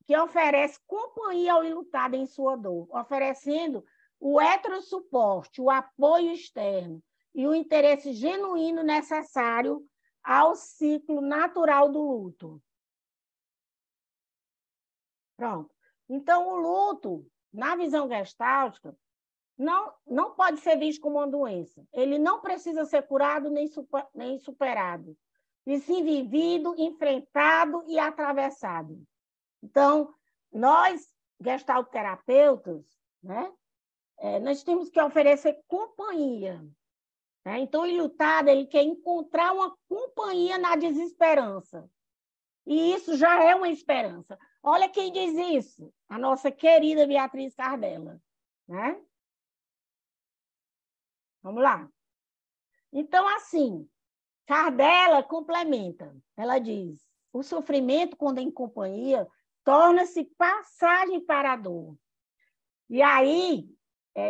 Que oferece companhia ao enlutado em sua dor, oferecendo o heterossuporte, o apoio externo e o interesse genuíno necessário ao ciclo natural do luto. Pronto. Então, o luto, na visão gestáltica, não pode ser visto como uma doença. Ele não precisa ser curado nem superado, e sim vivido, enfrentado e atravessado. Então, nós, gestalterapeutas, né, nós temos que oferecer companhia. Né? Então, o enlutado, ele quer encontrar uma companhia na desesperança. E isso já é uma esperança. Olha quem diz isso, a nossa querida Beatriz Cardella. Né? Vamos lá. Então, assim, Cardella complementa. Ela diz: o sofrimento, quando em companhia, torna-se passagem para a dor. E aí,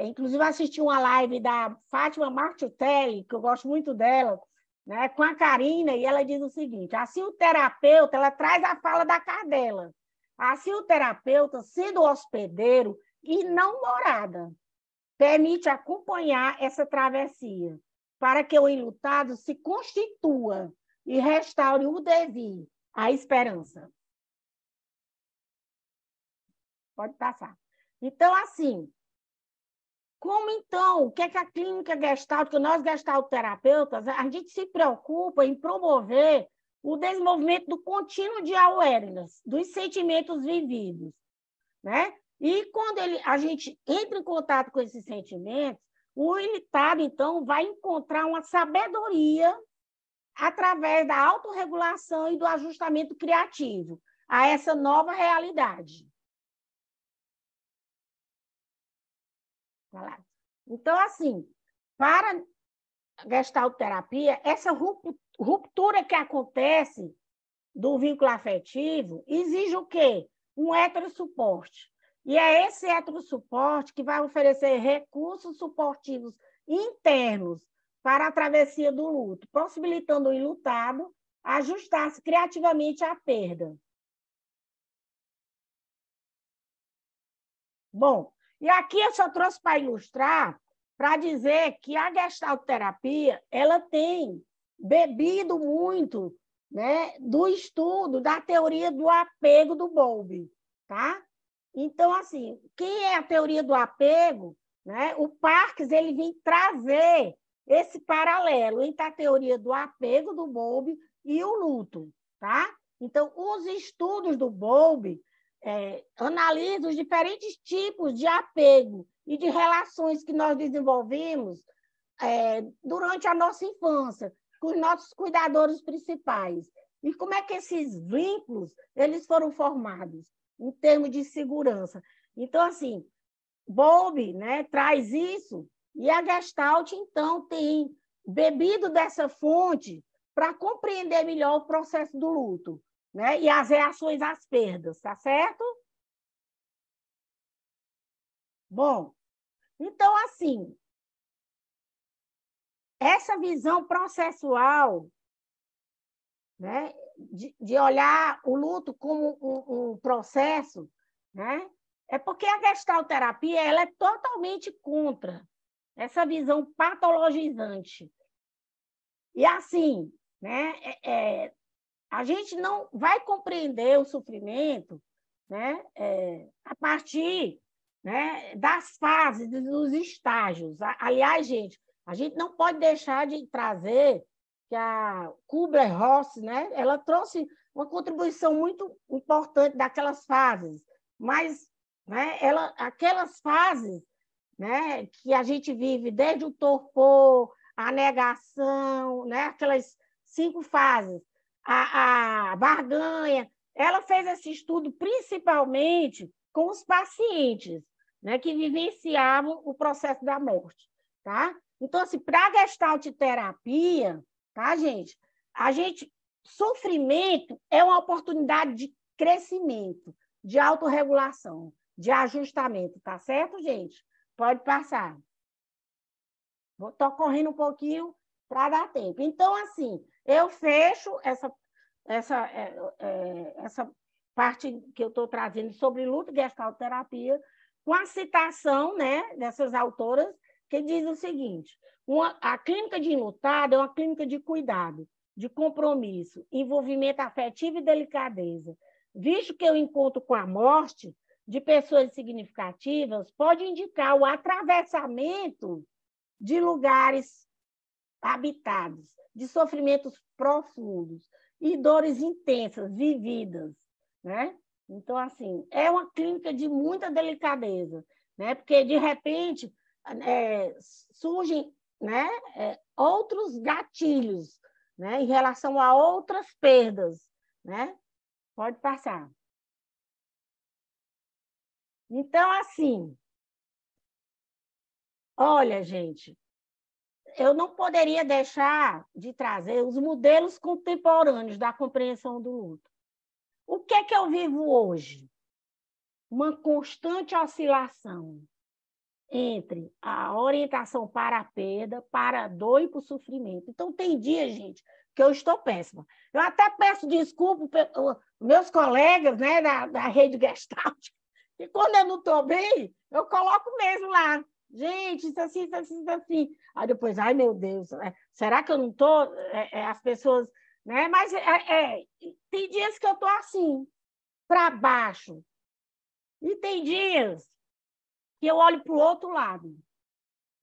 inclusive, assisti uma live da Fátima Martutelli, que eu gosto muito dela, né, com a Karina, e ela diz o seguinte: assim o terapeuta, ela traz a fala da Cardella. Assim o terapeuta, sendo hospedeiro e não morada, permite acompanhar essa travessia, para que o enlutado se constitua e restaure o devir, a esperança. Pode passar. Então, assim, como então, o que é que a clínica gestáltica, nós gestalterapeutas, a gente se preocupa em promover o desenvolvimento do contínuo de awareness, dos sentimentos vividos, né? E quando a gente entra em contato com esses sentimentos, o enlutado, então, vai encontrar uma sabedoria através da autorregulação e do ajustamento criativo a essa nova realidade. Então, assim, para a gestalterapia, essa ruptura que acontece do vínculo afetivo exige o quê? Um heterossuporte. E é esse heterossuporte que vai oferecer recursos suportivos internos para a travessia do luto, possibilitando o enlutado ajustar-se criativamente à perda. Bom, e aqui eu só trouxe para ilustrar, para dizer que a gestalterapia ela tem bebido muito, né, do estudo da teoria do apego do Bowlby, tá? Então, assim, quem é a teoria do apego, né? O Parkes ele vem trazer esse paralelo entre a teoria do apego do Bowlby e o luto, tá? Então, os estudos do Bowlby analisam os diferentes tipos de apego e de relações que nós desenvolvemos durante a nossa infância, com os nossos cuidadores principais. E como é que esses vínculos eles foram formados em termos de segurança. Então, assim, Bowlby, né, traz isso, e a Gestalt, então, tem bebido dessa fonte para compreender melhor o processo do luto, né, e as reações às perdas, tá certo? Bom, então, assim, essa visão processual, né, de olhar o luto como um processo, né, é porque a gestalterapia ela é totalmente contra essa visão patologizante. E assim, né, a gente não vai compreender o sofrimento, né, a partir, né, das fases, dos estágios. Aliás, gente, a gente não pode deixar de trazer que a Kubler-Ross, né, ela trouxe uma contribuição muito importante daquelas fases, mas, né, aquelas fases, né, que a gente vive desde o torpor, a negação, né, aquelas 5 fases, a barganha, ela fez esse estudo principalmente com os pacientes, né, que vivenciavam o processo da morte, tá? Então, assim, para a gestalterapia, tá, gente? Sofrimento é uma oportunidade de crescimento, de autorregulação, de ajustamento, tá certo, gente? Pode passar. Estou correndo um pouquinho para dar tempo. Então, assim, eu fecho essa parte que eu estou trazendo sobre luto e gestalterapia com a citação, né, dessas autoras que diz o seguinte: a clínica de enlutado é uma clínica de cuidado, de compromisso, envolvimento afetivo e delicadeza. Visto que o encontro com a morte de pessoas significativas pode indicar o atravessamento de lugares habitados, de sofrimentos profundos e dores intensas, vividas, né? Então, assim, é uma clínica de muita delicadeza, né? Porque, de repente, surgem, né, outros gatilhos, né, em relação a outras perdas, né? Pode passar. Então, assim, olha, gente, eu não poderia deixar de trazer os modelos contemporâneos da compreensão do luto. O que é que eu vivo hoje? Uma constante oscilação entre a orientação para a perda, para a dor e para o sofrimento. Então, tem dias, gente, que eu estou péssima. Eu até peço desculpa aos meus colegas, né, da rede Gestalt, que quando eu não estou bem, eu coloco mesmo lá. Gente, isso assim, isso assim, isso assim. Aí depois, ai, meu Deus, será que eu não estou? As pessoas... Né? Mas tem dias que eu estou assim, para baixo. E tem dias que eu olho para o outro lado.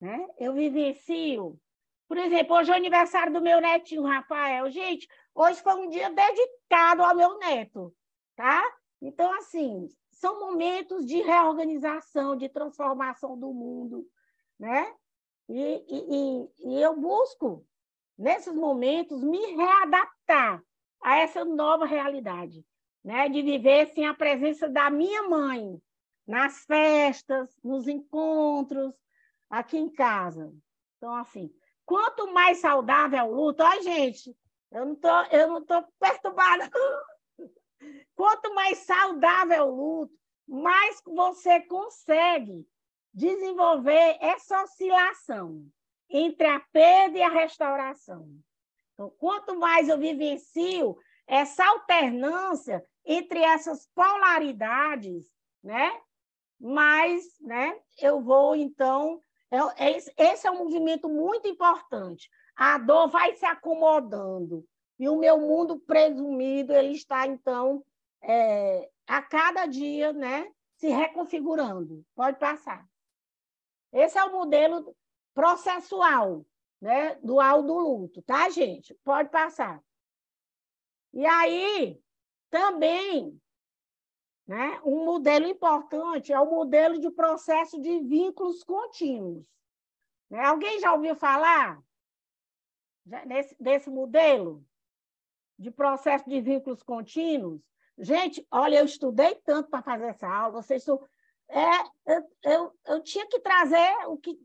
Né? Eu vivencio. Por exemplo, hoje é o aniversário do meu netinho, Rafael. Gente, hoje foi um dia dedicado ao meu neto. Tá? Então, assim, são momentos de reorganização, de transformação do mundo. Né? E eu busco, nesses momentos, me readaptar a essa nova realidade, né? De viver sem a presença da minha mãe nas festas, nos encontros, aqui em casa. Então, assim, quanto mais saudável é o luto... Ai, gente, Eu não tô perturbada. Quanto mais saudável o luto, mais você consegue desenvolver essa oscilação entre a perda e a restauração. Então, quanto mais eu vivencio essa alternância entre essas polaridades, né, mais, né, eu vou, então... Esse é um movimento muito importante. A dor vai se acomodando. E o meu mundo presumido, ele está, então, a cada dia, né, se reconfigurando. Pode passar. Esse é o modelo processual, né, dual do luto, tá, gente? Pode passar. E aí, também, né, um modelo importante é o modelo de processo de vínculos contínuos. Né? Alguém já ouviu falar desse modelo de processo de vínculos contínuos? Gente, olha, eu estudei tanto para fazer essa aula, eu tinha que trazer o que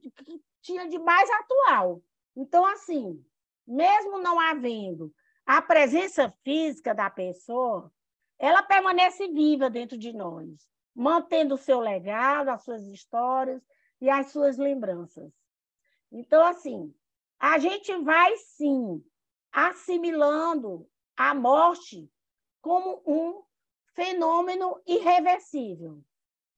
tinha de mais atual. Então, assim, mesmo não havendo a presença física da pessoa, ela permanece viva dentro de nós, mantendo o seu legado, as suas histórias e as suas lembranças. Então, assim, a gente vai, sim, assimilando a morte como um fenômeno irreversível,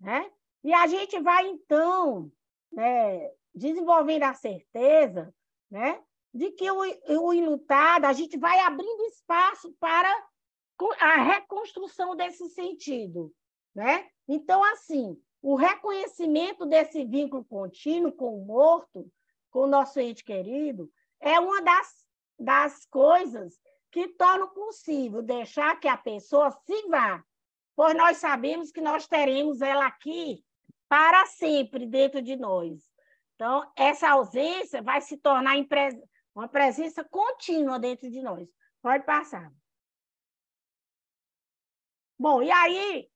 né? E a gente vai, então, né, desenvolvendo a certeza, né, de que o enlutado, a gente vai abrindo espaço para a reconstrução desse sentido, né? Então, assim, o reconhecimento desse vínculo contínuo com o morto, com o nosso ente querido, é uma das coisas que tornam possível deixar que a pessoa se vá, pois nós sabemos que nós teremos ela aqui para sempre dentro de nós. Então, essa ausência vai se tornar uma presença contínua dentro de nós. Pode passar. Bom, e aí,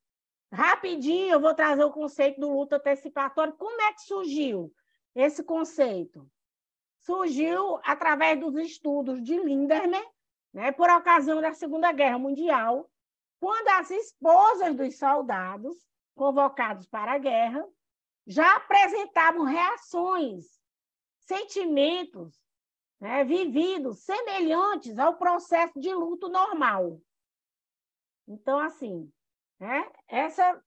rapidinho, eu vou trazer o conceito do luto antecipatório. Como é que surgiu esse conceito? Surgiu através dos estudos de Linderman, né, por ocasião da Segunda Guerra Mundial, quando as esposas dos soldados convocados para a guerra já apresentavam reações, sentimentos, né, vividos semelhantes ao processo de luto normal. Então, assim, né, essa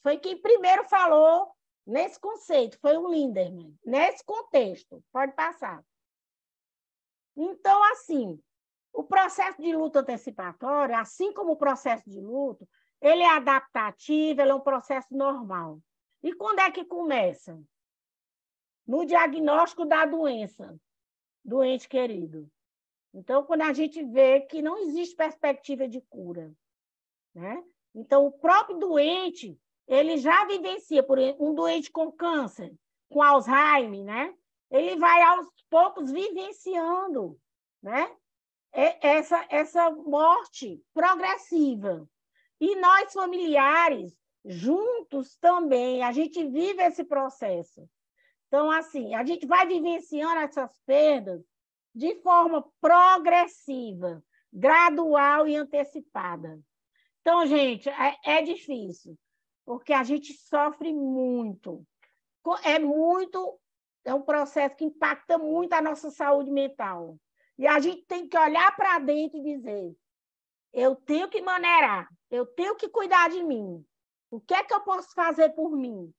foi quem primeiro falou nesse conceito, foi o Linderman, nesse contexto. Pode passar. Então, assim, o processo de luto antecipatório, assim como o processo de luto, ele é adaptativo, ele é um processo normal. E quando é que começa? No diagnóstico da doença do ente querido. Então, quando a gente vê que não existe perspectiva de cura, né? Então, o próprio doente, ele já vivencia, por exemplo, um doente com câncer, com Alzheimer, né? Ele vai, aos poucos, vivenciando, né, essa morte progressiva. E nós, familiares, juntos também, a gente vive esse processo. Então, assim, a gente vai vivenciando essas perdas de forma progressiva, gradual e antecipada. Então, gente, é difícil, porque a gente sofre muito. É um processo que impacta muito a nossa saúde mental. E a gente tem que olhar para dentro e dizer: eu tenho que maneirar, eu tenho que cuidar de mim. O que é que eu posso fazer por mim?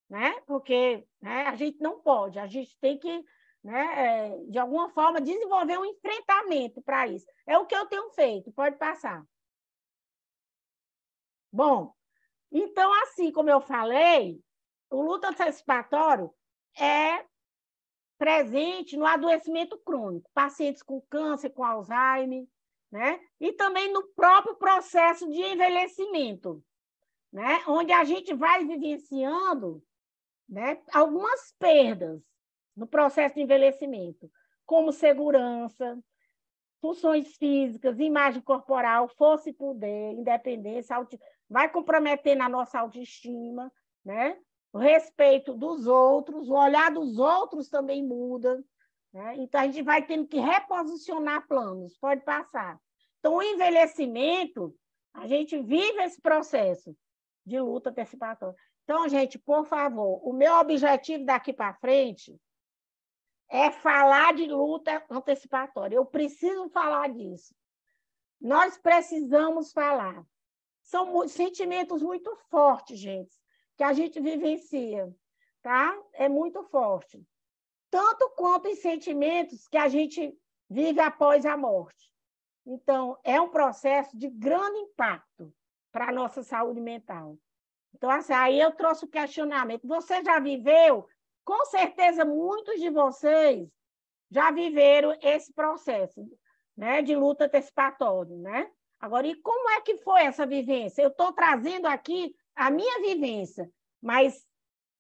Né? Porque, né, a gente não pode, a gente tem que, né, de alguma forma, desenvolver um enfrentamento para isso. É o que eu tenho feito, pode passar. Bom, então, assim como eu falei, o luto antecipatório é presente no adoecimento crônico, pacientes com câncer, com Alzheimer, né? E também no próprio processo de envelhecimento, né? Onde a gente vai vivenciando, né, algumas perdas no processo de envelhecimento, como segurança, funções físicas, imagem corporal, força e poder, independência, vai comprometendo a nossa autoestima, né? O respeito dos outros, o olhar dos outros também muda. né? Então, a gente vai tendo que reposicionar planos. Pode passar. Então, o envelhecimento, a gente vive esse processo de luta antecipatória. Então, gente, por favor, o meu objetivo daqui para frente é falar de luta antecipatória. Eu preciso falar disso. Nós precisamos falar. São sentimentos muito fortes, gente, que a gente vivencia, tá? É muito forte. Tanto quanto os sentimentos que a gente vive após a morte. Então, é um processo de grande impacto para a nossa saúde mental. Então, assim, aí eu trouxe o questionamento. Você já viveu? Com certeza, muitos de vocês já viveram esse processo, né, de luta antecipatória, né? Agora, e como é que foi essa vivência? Eu estou trazendo aqui a minha vivência, mas,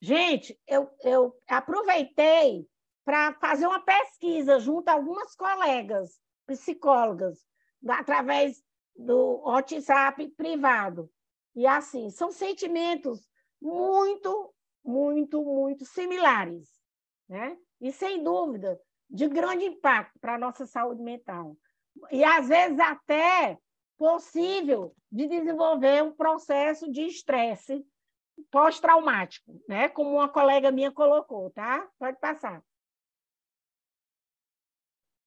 gente, eu aproveitei para fazer uma pesquisa junto a algumas colegas psicólogas, através do WhatsApp privado. E, assim, são sentimentos muito, muito, muito similares, né? E, sem dúvida, de grande impacto para a nossa saúde mental. E, às vezes, até possível de desenvolver um processo de estresse pós-traumático, né? Como uma colega minha colocou, tá? Pode passar.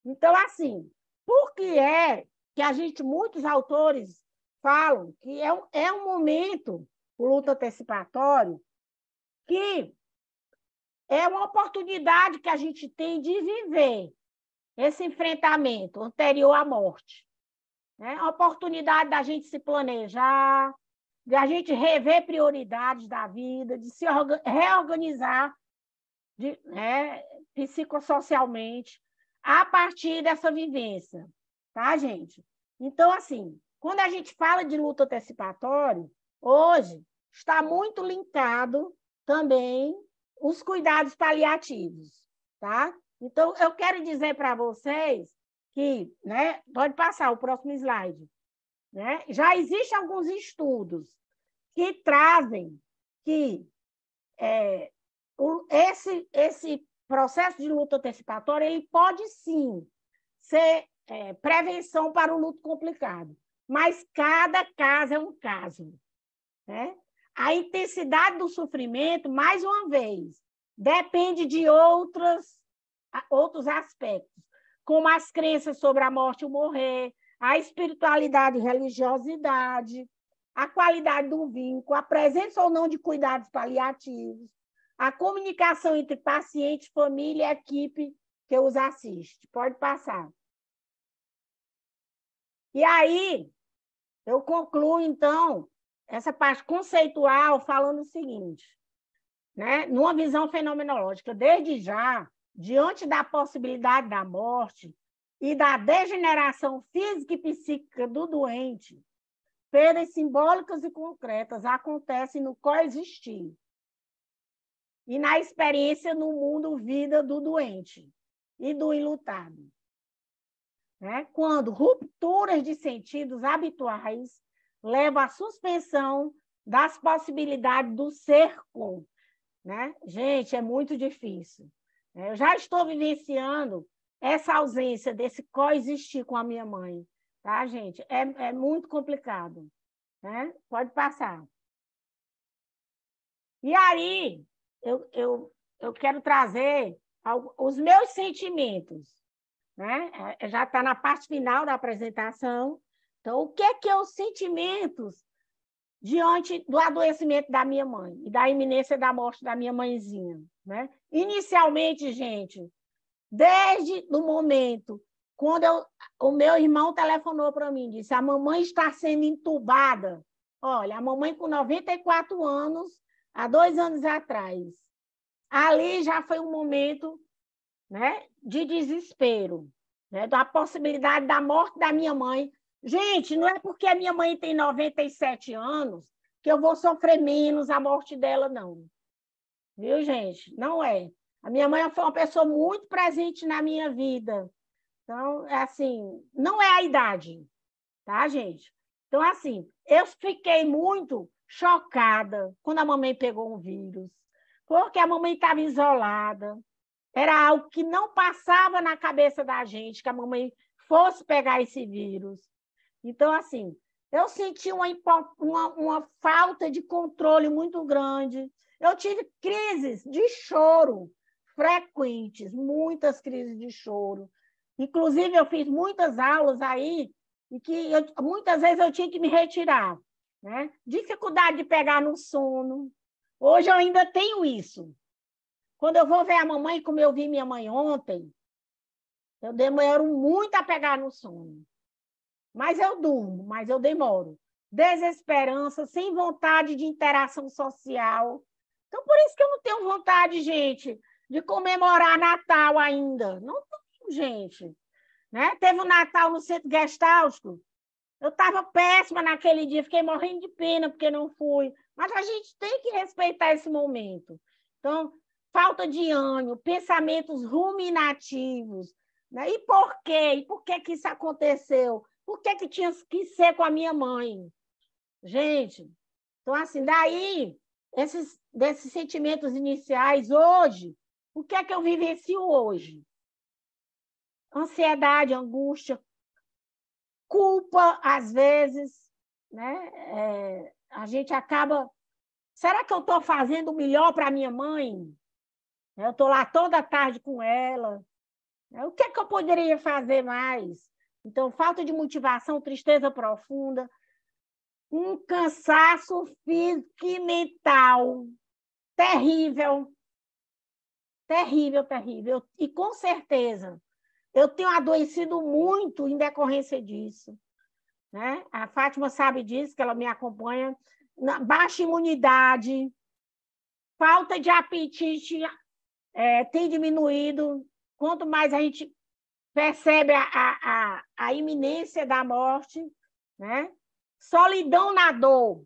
Então, assim, por que é que muitos autores falam que é um momento, o luto antecipatório, que é uma oportunidade que a gente tem de viver esse enfrentamento anterior à morte. É uma oportunidade da gente se planejar, de a gente rever prioridades da vida, de se reorganizar psicossocialmente a partir dessa vivência, tá, gente? Então, assim, quando a gente fala de luto antecipatório, hoje está muito linkado também os cuidados paliativos, tá? Então, eu quero dizer para vocês que, né, pode passar o próximo slide, né? Já existem alguns estudos que trazem que esse processo de luto antecipatório ele pode sim ser prevenção para o luto complicado, mas cada caso é um caso, né? A intensidade do sofrimento, mais uma vez, depende de outros aspectos, como as crenças sobre a morte e o morrer, a espiritualidade e religiosidade, a qualidade do vínculo, a presença ou não de cuidados paliativos, a comunicação entre paciente, família e equipe que os assiste. Pode passar. E aí, eu concluo, então, essa parte conceitual falando o seguinte, né? Numa visão fenomenológica, desde já, diante da possibilidade da morte e da degeneração física e psíquica do doente, perdas simbólicas e concretas acontecem no coexistir e na experiência no mundo vida do doente e do enlutado, né? Quando rupturas de sentidos habituais levam à suspensão das possibilidades do ser com, né? Gente, é muito difícil. Eu já estou vivenciando essa ausência desse coexistir com a minha mãe, tá, gente? É muito complicado, né? Pode passar. E aí, eu quero trazer os meus sentimentos, né? Já está na parte final da apresentação. Então, o que é os sentimentos diante do adoecimento da minha mãe e da iminência da morte da minha mãezinha, né? Inicialmente, gente, desde o momento quando o meu irmão telefonou para mim, disse: a mamãe está sendo entubada. Olha, a mamãe com 94 anos, há 2 anos atrás. Ali já foi um momento, né, de desespero, né, da possibilidade da morte da minha mãe. Gente, não é porque a minha mãe tem 97 anos que eu vou sofrer menos a morte dela, não. Viu, gente? Não é. A minha mãe foi uma pessoa muito presente na minha vida. Então, assim, não é a idade, tá, gente? Então, assim, eu fiquei muito chocada quando a mamãe pegou um vírus, porque a mamãe estava isolada, Era algo que não passava na cabeça da gente, que a mamãe fosse pegar esse vírus. Então, assim, eu senti uma falta de controle muito grande. Eu tive crises de choro frequentes, muitas crises de choro. Inclusive, eu fiz muitas aulas aí, e que muitas vezes eu tinha que me retirar, né? Dificuldade de pegar no sono. Hoje eu ainda tenho isso. Quando eu vou ver a mamãe, como eu vi minha mãe ontem, eu demoro muito a pegar no sono. Mas eu durmo, mas eu demoro. Desesperança, sem vontade de interação social. Então, por isso que eu não tenho vontade, gente, de comemorar Natal ainda. Não tenho, gente. Né? Teve o Natal no centro gestáltico. Eu estava péssima naquele dia, fiquei morrendo de pena porque não fui. Mas a gente tem que respeitar esse momento. Então, falta de ânimo, pensamentos ruminativos. Né? E por quê? E por que que isso aconteceu? Por que que tinha que ser com a minha mãe? Gente, então, assim, daí, desses sentimentos iniciais, hoje, o que é que eu vivencio hoje? Ansiedade, angústia, culpa, às vezes, né? A gente acaba... Será que eu estou fazendo o melhor para minha mãe? Eu estou lá toda tarde com ela. O que é que eu poderia fazer mais? Então, falta de motivação, tristeza profunda, um cansaço físico e mental terrível, terrível, terrível. E, com certeza, eu tenho adoecido muito em decorrência disso. Né? A Fátima sabe disso, que ela me acompanha. Baixa imunidade, falta de apetite tem diminuído. Quanto mais a gente percebe a iminência da morte, né? Solidão na dor.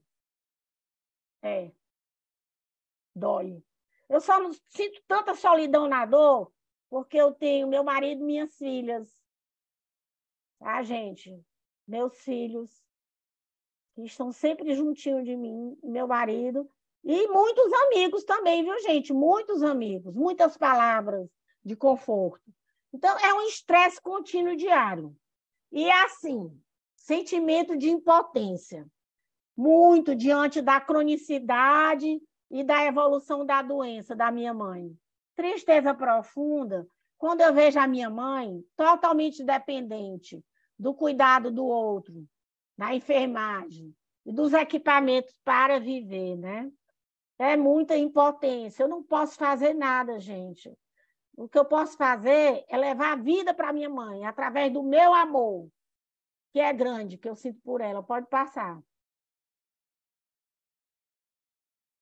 Dói. Eu só não sinto tanta solidão na dor porque eu tenho meu marido e minhas filhas. Tá, gente? Meus filhos, que estão sempre juntinho de mim, meu marido, e muitos amigos também, viu, gente? Muitos amigos, muitas palavras de conforto. Então, é um estresse contínuo diário. E, assim, sentimento de impotência, muito diante da cronicidade e da evolução da doença da minha mãe. Tristeza profunda quando eu vejo a minha mãe totalmente dependente do cuidado do outro, da enfermagem e dos equipamentos para viver, né? É muita impotência. Eu não posso fazer nada, gente. O que eu posso fazer é levar a vida para minha mãe, através do meu amor, que é grande, que eu sinto por ela. Pode passar.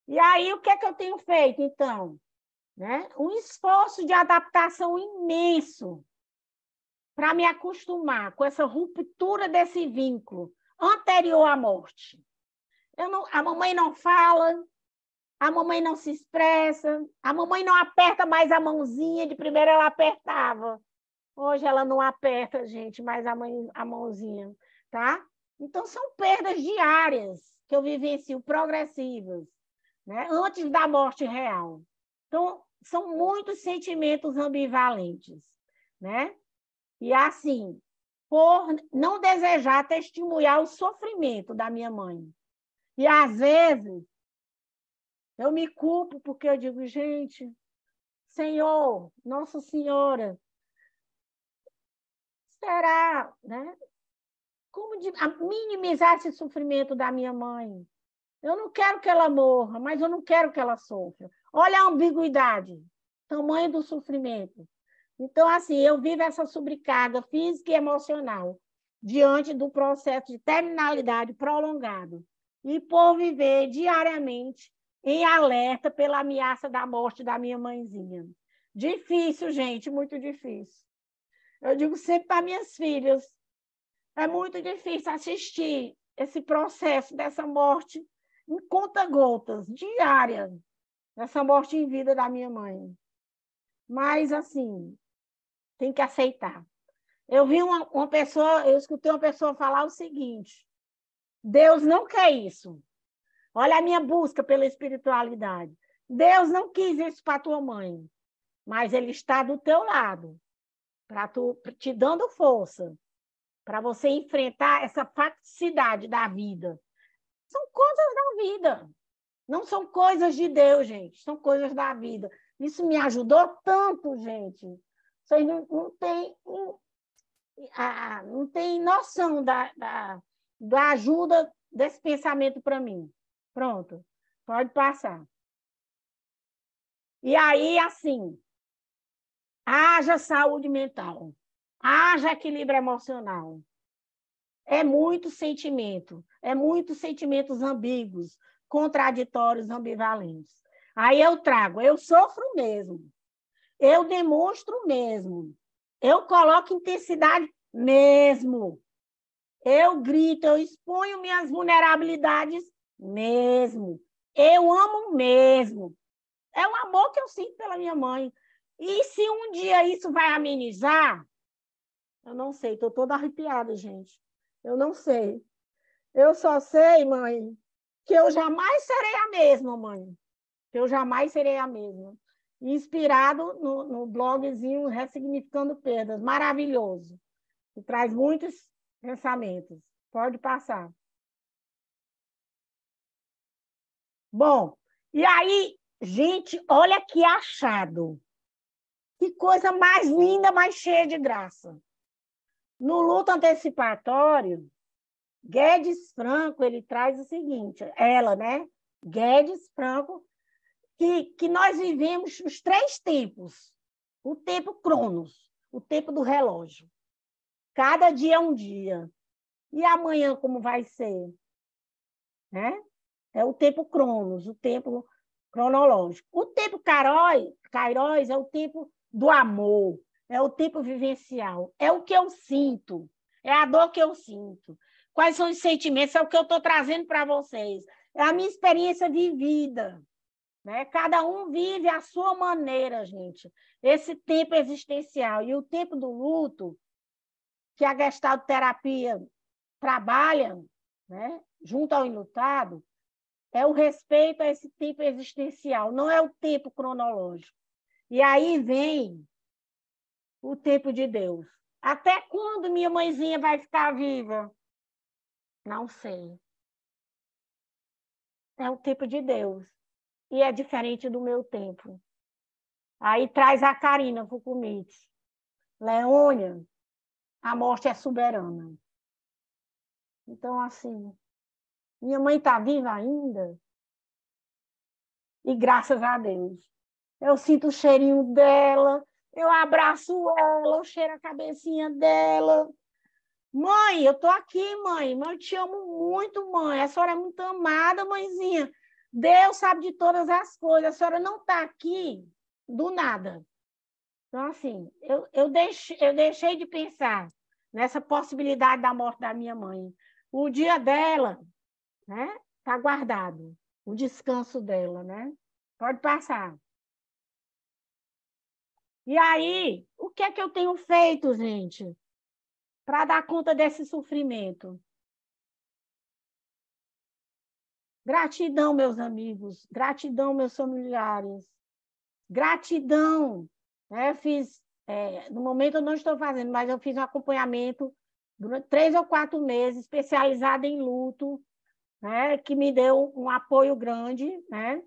E aí, o que é que eu tenho feito, então? Né? Um esforço de adaptação imenso para me acostumar com essa ruptura desse vínculo anterior à morte. A mamãe não fala, a mamãe não se expressa, a mamãe não aperta mais a mãozinha, de primeiro ela apertava. Hoje ela não aperta, gente, mais a mãozinha, tá? Então, são perdas diárias que eu vivencio, progressivas, né? Antes da morte real. Então, são muitos sentimentos ambivalentes, né? E, assim, por não desejar testemunhar o sofrimento da minha mãe. E, às vezes, eu me culpo porque eu digo, gente, Senhor, Nossa Senhora, será, né? Como minimizar esse sofrimento da minha mãe? Eu não quero que ela morra, mas eu não quero que ela sofra. Olha a ambiguidade, tamanho do sofrimento. Então, assim, eu vivo essa sobrecarga física e emocional diante do processo de terminalidade prolongado e por viver diariamente em alerta pela ameaça da morte da minha mãezinha. Difícil, gente, muito difícil. Eu digo sempre para minhas filhas, é muito difícil assistir esse processo dessa morte em conta-gotas, diária, dessa morte em vida da minha mãe. Mas, assim, tem que aceitar. Eu escutei uma pessoa falar o seguinte: Deus não quer isso. Olha a minha busca pela espiritualidade. Deus não quis isso para tua mãe. mas ele está do teu lado, te dando força, para você enfrentar essa facticidade da vida. São coisas da vida, não são coisas de Deus, gente, são coisas da vida. Isso me ajudou tanto, gente. Vocês não tem noção da ajuda desse pensamento para mim. Pronto, pode passar. E aí, assim, haja saúde mental, haja equilíbrio emocional. É muitos sentimentos ambíguos, contraditórios, ambivalentes. Aí eu trago, eu sofro mesmo, eu demonstro mesmo, eu coloco intensidade mesmo, eu grito, eu exponho minhas vulnerabilidades mesmo, eu amo mesmo. É um amor que eu sinto pela minha mãe. E se um dia isso vai amenizar, eu não sei, estou toda arrepiada, gente. Eu não sei. Eu só sei, mãe, que eu jamais serei a mesma, mãe. Que eu jamais serei a mesma. Inspirado no blogzinho Ressignificando Perdas, maravilhoso. Que traz muitos pensamentos. Pode passar. Bom, e aí, gente, olha que achado. Que coisa mais linda, mais cheia de graça. No luto antecipatório, Guedes Franco, ele traz o seguinte, ela, né? Guedes Franco, que nós vivemos os 3 tempos. O tempo Cronos, o tempo do relógio. Cada dia é um dia. E amanhã como vai ser? Né? É o tempo Cronos, o tempo cronológico. O tempo Kairos é o tempo do amor, é o tempo vivencial, é o que eu sinto, é a dor que eu sinto. Quais são os sentimentos? É o que eu estou trazendo para vocês. É a minha experiência de vida. Né? Cada um vive à sua maneira, gente. Esse tempo existencial. E o tempo do luto, que a Gestalt terapia trabalha, né? Junto ao enlutado, é o respeito a esse tempo existencial, não é o tempo cronológico. E aí vem o tempo de Deus. Até quando minha mãezinha vai ficar viva? Não sei. É o tempo de Deus. E é diferente do meu tempo. Aí traz a Karina Fukumitsu. Leônia, a morte é soberana. Então, assim, minha mãe está viva ainda? E graças a Deus. Eu sinto o cheirinho dela, eu abraço ela, eu cheiro a cabecinha dela. Mãe, eu tô aqui, mãe. Mãe, eu te amo muito, mãe. A senhora é muito amada, mãezinha. Deus sabe de todas as coisas. A senhora não está aqui do nada. Então, assim, eu deixei de pensar nessa possibilidade da morte da minha mãe. O dia dela, né, está guardado. O descanso dela, né? Pode passar. E aí, o que é que eu tenho feito, gente, para dar conta desse sofrimento? Gratidão, meus amigos. Gratidão, meus familiares. Gratidão. Né? No momento eu não estou fazendo, mas eu fiz um acompanhamento durante 3 ou 4 meses, especializado em luto, né? Que me deu um apoio grande. Né?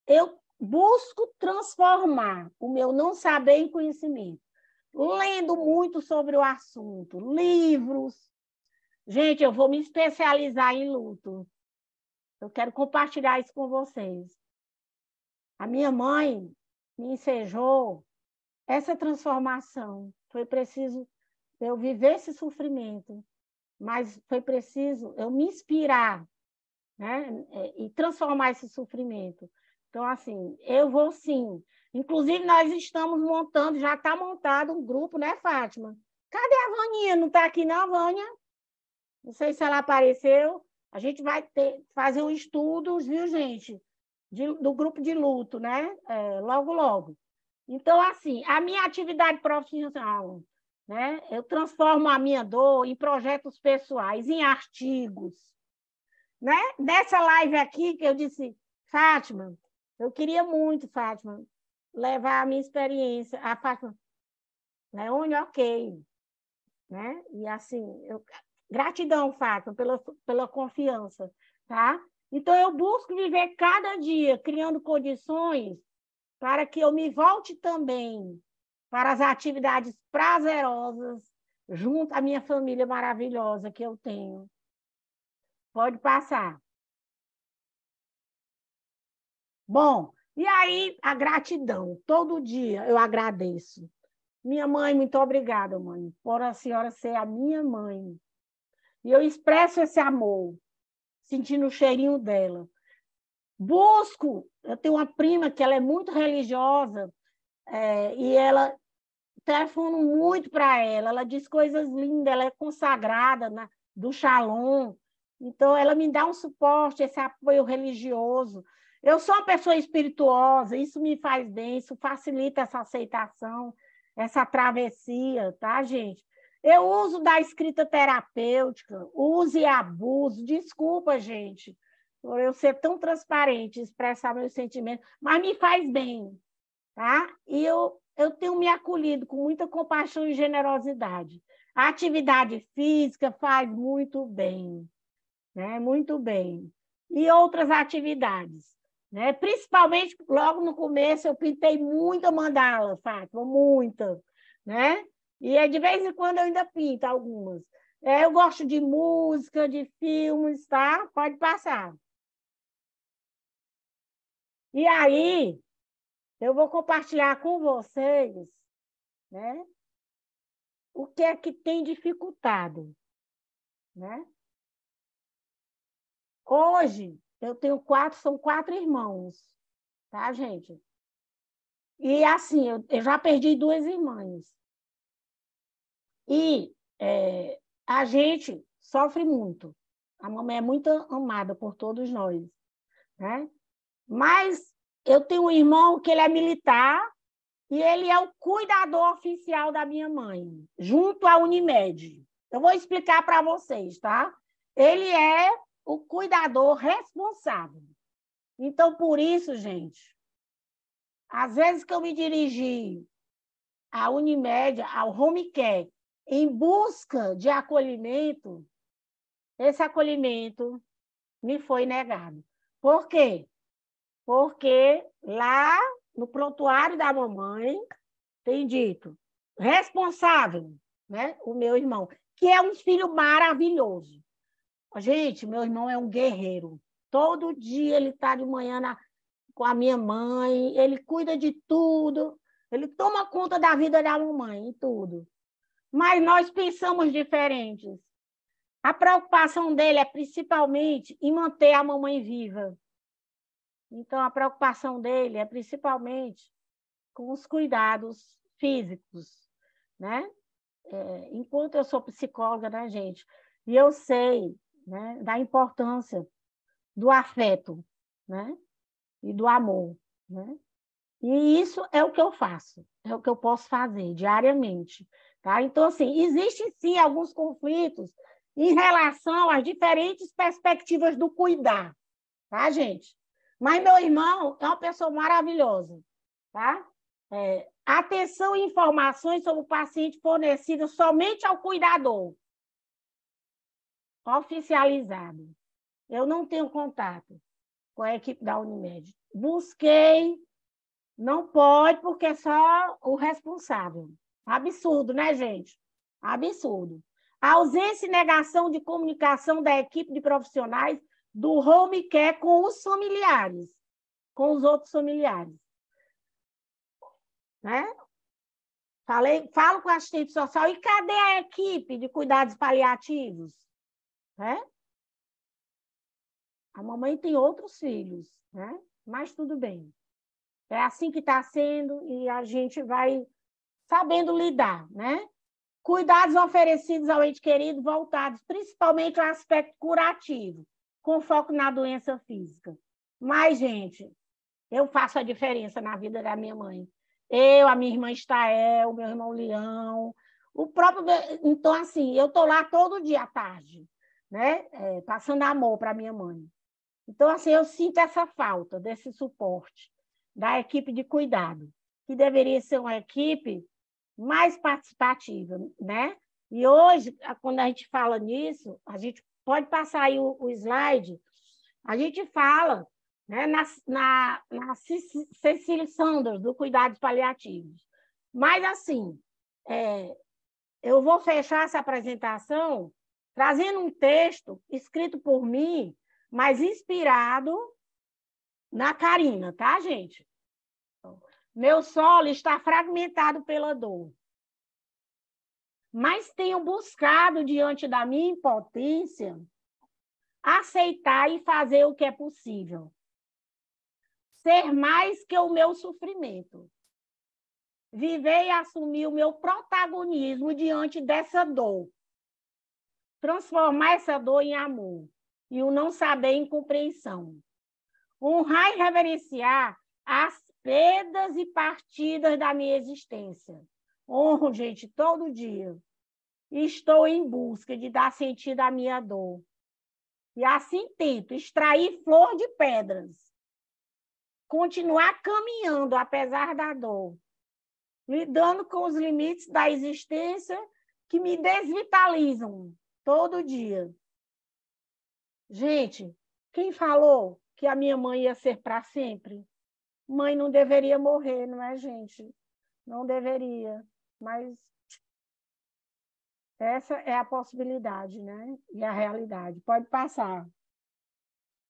Eu busco transformar o meu não saber em conhecimento, lendo muito sobre o assunto, livros. Gente, eu vou me especializar em luto. Eu quero compartilhar isso com vocês. A minha mãe me ensejou essa transformação. Foi preciso eu viver esse sofrimento, mas foi preciso eu me inspirar, né? E transformar esse sofrimento. Então, assim, eu vou sim. Inclusive, nós estamos montando, já está montado um grupo, né, Fátima? Cadê a Vaninha? Não está aqui, não, Vânia? Não sei se ela apareceu. A gente vai fazer um estudo, viu, gente? Do grupo de luto, né? Logo, logo. Então, assim, a minha atividade profissional, né? Eu transformo a minha dor em projetos pessoais, em artigos. Né? Nessa live aqui que eu disse, Fátima, eu queria muito, Fátima, levar a minha experiência. A Fátima, Leônia, ok. Né? E assim, gratidão, Fátima, pela confiança, tá? Então, eu busco viver cada dia criando condições para que eu me volte também para as atividades prazerosas junto à minha família maravilhosa que eu tenho. Pode passar. Bom, e aí a gratidão. Todo dia eu agradeço. Minha mãe, muito obrigada, mãe, por a senhora ser a minha mãe. E eu expresso esse amor, sentindo o cheirinho dela. Busco, eu tenho uma prima que ela é muito religiosa, e ela telefono muito para ela diz coisas lindas, ela é consagrada do Shalom, então ela me dá um suporte, esse apoio religioso. Eu sou uma pessoa espirituosa, isso me faz bem, isso facilita essa aceitação, essa travessia, tá, gente? Eu uso da escrita terapêutica, uso e abuso, desculpa, gente, por eu ser tão transparente, expressar meus sentimentos, mas me faz bem, tá? E eu tenho me acolhido com muita compaixão e generosidade. A atividade física faz muito bem, né? Muito bem. E outras atividades, né? Principalmente, logo no começo, eu pintei muita mandala, Fátima, muita, né? E de vez em quando eu ainda pinto algumas. Eu gosto de música, de filmes, tá? Pode passar. E aí, eu vou compartilhar com vocês, né, o que é que tem dificultado, né? Hoje, eu tenho são 4 irmãos, tá, gente? E assim, eu já perdi 2 irmãs. E a gente sofre muito. A mamãe é muito amada por todos nós, né? Mas eu tenho um irmão que ele é militar e ele é o cuidador oficial da minha mãe, junto à Unimed. Eu vou explicar para vocês, tá? Ele é o cuidador responsável. Então, por isso, gente, às vezes que eu me dirigi à Unimed, ao home care, em busca de acolhimento, esse acolhimento me foi negado. Por quê? Porque lá no prontuário da mamãe tem dito responsável, né? O meu irmão, que é um filho maravilhoso. Gente, meu irmão é um guerreiro. Todo dia ele está de manhã com a minha mãe, ele cuida de tudo, ele toma conta da vida da mamãe e tudo. Mas nós pensamos diferentes. A preocupação dele é principalmente em manter a mamãe viva. Então, a preocupação dele é principalmente com os cuidados físicos, né? Enquanto eu sou psicóloga, né, gente? E eu sei, né, da importância do afeto, né? E do amor, né? E isso é o que eu faço, é o que eu posso fazer diariamente, tá? Então, assim, existem sim alguns conflitos em relação às diferentes perspectivas do cuidar, tá, gente? Mas meu irmão é uma pessoa maravilhosa, tá? Atenção e informações sobre o paciente fornecidas somente ao cuidador oficializado. Eu não tenho contato com a equipe da Unimed. Busquei, não pode, porque é só o responsável. Absurdo, né, gente? Absurdo. A ausência e negação de comunicação da equipe de profissionais do home care com os familiares, com os outros familiares. Né? Falo com a assistente social, e cadê a equipe de cuidados paliativos? Né? A mamãe tem outros filhos, né? Mas tudo bem. É assim que está sendo e a gente vai sabendo lidar, né? Cuidados oferecidos ao ente querido voltados principalmente ao aspecto curativo, com foco na doença física. Mas, gente, eu faço a diferença na vida da minha mãe. Eu, a minha irmã Estael, o meu irmão Leão, o próprio... Então, assim, eu estou lá todo dia à tarde, né? Passando amor para minha mãe. Então, assim, eu sinto essa falta desse suporte da equipe de cuidado. que deveria ser uma equipe mais participativa, né? E hoje, quando a gente fala nisso, a gente pode passar aí o slide, a gente fala, né, na Cecília Sanders, do Cuidados Paliativos. Mas, assim, eu vou fechar essa apresentação trazendo um texto escrito por mim, mas inspirado na Karina, tá, gente? Meu solo está fragmentado pela dor, mas tenho buscado, diante da minha impotência, aceitar e fazer o que é possível. Ser mais que o meu sofrimento. Viver e assumir o meu protagonismo diante dessa dor. Transformar essa dor em amor e o não saber em compreensão. Honrar e reverenciar as perdas e partidas da minha existência. Honro, gente, todo dia. Estou em busca de dar sentido à minha dor. E assim tento extrair flor de pedras. Continuar caminhando apesar da dor. Lidando com os limites da existência que me desvitalizam todo dia. Gente, quem falou que a minha mãe ia ser para sempre? Mãe não deveria morrer, não é, gente? Não deveria, mas essa é a possibilidade, né? E a realidade. Pode passar.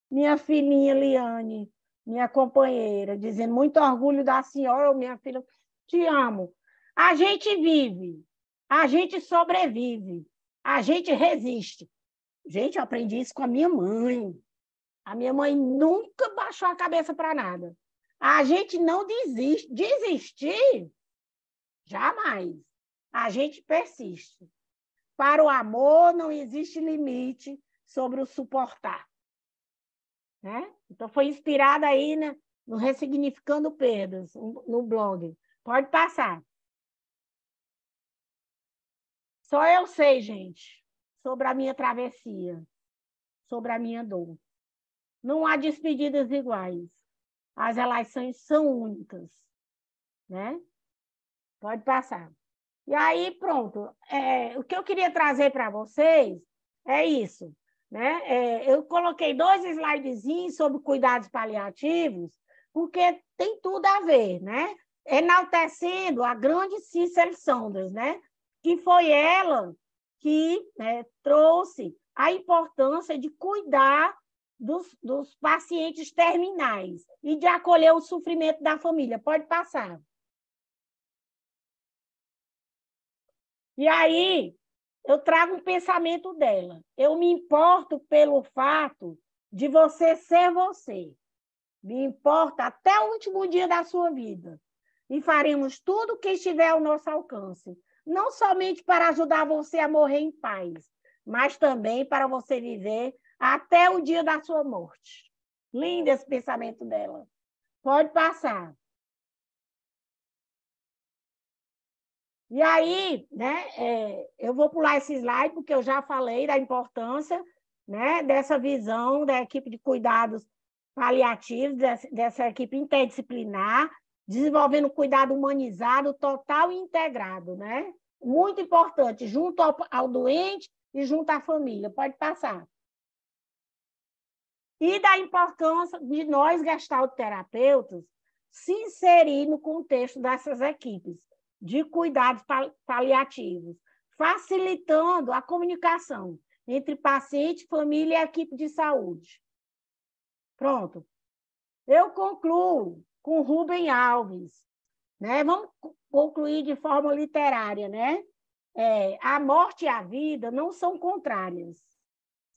Minha filhinha Liane, minha companheira, dizendo muito orgulho da senhora, minha filha, te amo. A gente vive, a gente sobrevive, a gente resiste. Gente, eu aprendi isso com a minha mãe. A minha mãe nunca baixou a cabeça para nada. A gente não desiste. Desistir? Jamais. A gente persiste. Para o amor não existe limite sobre o suportar. Né? Então, foi inspirada aí, né, no Ressignificando Perdas, no blog. Pode passar. Só eu sei, gente, sobre a minha travessia, sobre a minha dor. Não há despedidas iguais. As relações são únicas. Né? Pode passar. E aí, pronto. O que eu queria trazer para vocês é isso. Né? Eu coloquei 2 slidezinhos sobre cuidados paliativos, porque tem tudo a ver, né? Enaltecendo a grande Cecília Sanders, né? Que foi ela que, né, trouxe a importância de cuidar dos pacientes terminais e de acolher o sofrimento da família. Pode passar. E aí, eu trago um pensamento dela. Eu me importo pelo fato de você ser você. Me importa até o último dia da sua vida. E faremos tudo o que estiver ao nosso alcance. Não somente para ajudar você a morrer em paz, mas também para você viver até o dia da sua morte. Lindo esse pensamento dela. Pode passar. E aí, né, eu vou pular esse slide, porque eu já falei da importância, né, dessa visão da equipe de cuidados paliativos, dessa equipe interdisciplinar, desenvolvendo cuidado humanizado, total e integrado. Né? Muito importante, junto ao doente e junto à família. Pode passar. E da importância de nós, gestaltoterapeutas, se inserir no contexto dessas equipes de cuidados paliativos, facilitando a comunicação entre paciente, família e equipe de saúde. Pronto. Eu concluo com Rubem Alves. Né? Vamos concluir de forma literária. Né? A morte e a vida não são contrárias,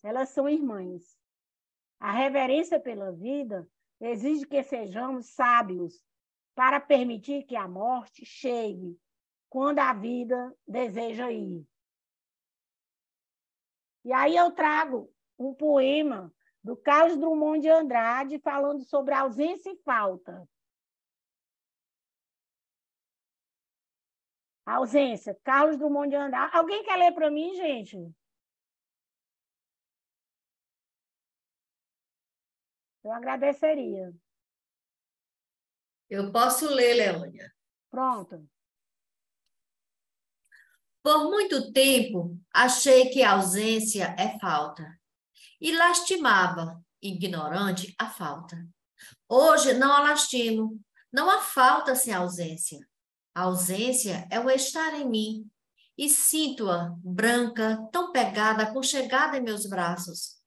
elas são irmãs. A reverência pela vida exige que sejamos sábios para permitir que a morte chegue quando a vida deseja ir. E aí eu trago um poema do Carlos Drummond de Andrade falando sobre ausência e falta. Ausência, Carlos Drummond de Andrade. Alguém quer ler para mim, gente? Eu agradeceria. Eu posso ler, Leônia. Pronto. Por muito tempo, achei que a ausência é falta e lastimava, ignorante, a falta. Hoje não a lastimo. Não há falta sem ausência. A ausência é o estar em mim. E sinto-a branca, tão pegada, aconchegada em meus braços,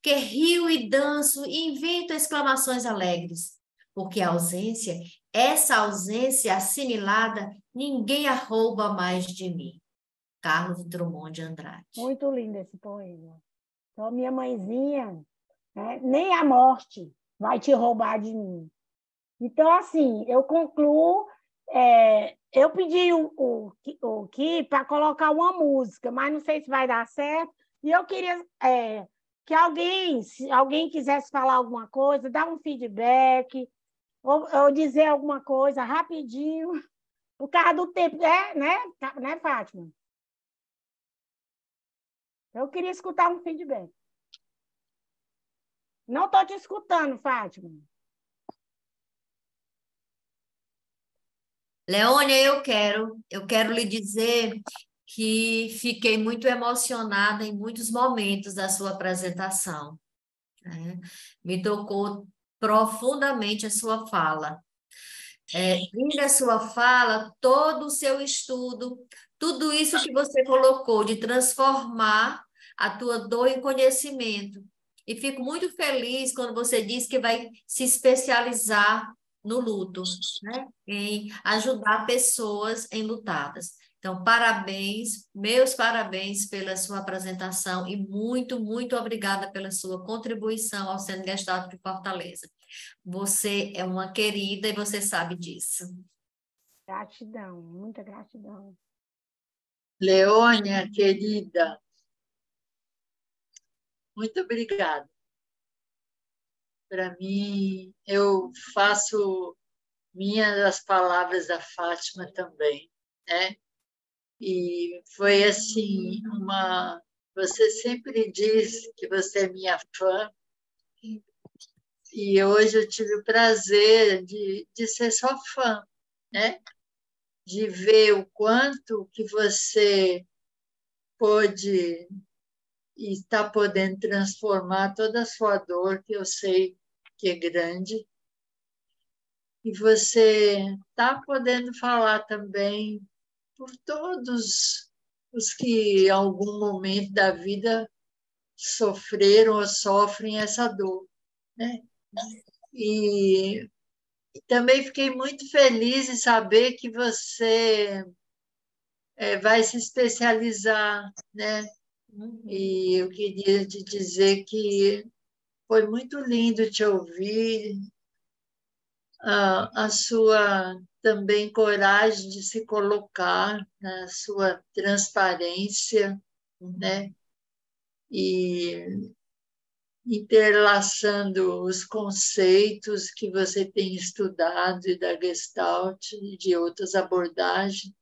que rio e danço e invento exclamações alegres. Porque a ausência, essa ausência assimilada, ninguém a rouba mais de mim. Carlos Drummond de Andrade. Muito lindo esse poema. Então, minha mãezinha, né, nem a morte vai te roubar de mim. Então, assim, eu concluo. Eu pedi o Ki para colocar uma música, mas não sei se vai dar certo. E eu queria que alguém, se alguém quisesse falar alguma coisa, dar um feedback, ou dizer alguma coisa rapidinho, por causa do tempo, né, Fátima? Eu queria escutar um feedback. Não estou te escutando, Fátima. Leônia, eu quero lhe dizer que fiquei muito emocionada em muitos momentos da sua apresentação, né? Me tocou profundamente a sua fala. E na sua fala, todo o seu estudo, tudo isso que você colocou de transformar a tua dor em conhecimento. E fico muito feliz quando você diz que vai se especializar no luto, né? Em ajudar pessoas enlutadas. Então, parabéns, meus parabéns pela sua apresentação e muito, muito obrigada pela sua contribuição ao Centro Gestalt de Fortaleza. Você é uma querida e você sabe disso. Gratidão, muita gratidão. Leônia, querida, muito obrigada. Para mim, eu faço minhas as palavras da Fátima também, né? E foi assim, você sempre diz que você é minha fã, e hoje eu tive o prazer de ser sua fã, né? De ver o quanto que você pôde e está podendo transformar toda a sua dor, que eu sei que é grande, e você está podendo falar também por todos os que em algum momento da vida sofreram ou sofrem essa dor, né? E também fiquei muito feliz em saber que você vai se especializar, né? E eu queria te dizer que foi muito lindo te ouvir, a sua também coragem de se colocar, na sua transparência, né? E interlaçando os conceitos que você tem estudado e da Gestalt e de outras abordagens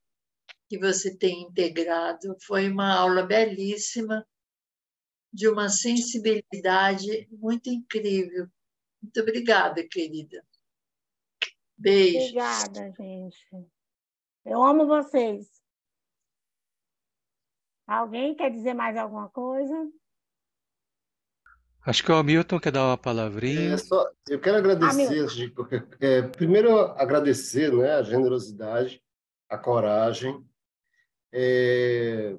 que você tem integrado. Foi uma aula belíssima, de uma sensibilidade muito incrível. Muito obrigada, querida. Beijo. Obrigada, gente. Eu amo vocês. Alguém quer dizer mais alguma coisa? Acho que o Hamilton quer dar uma palavrinha. Eu quero agradecer, Chico, primeiro agradecer, né, a generosidade, a coragem, e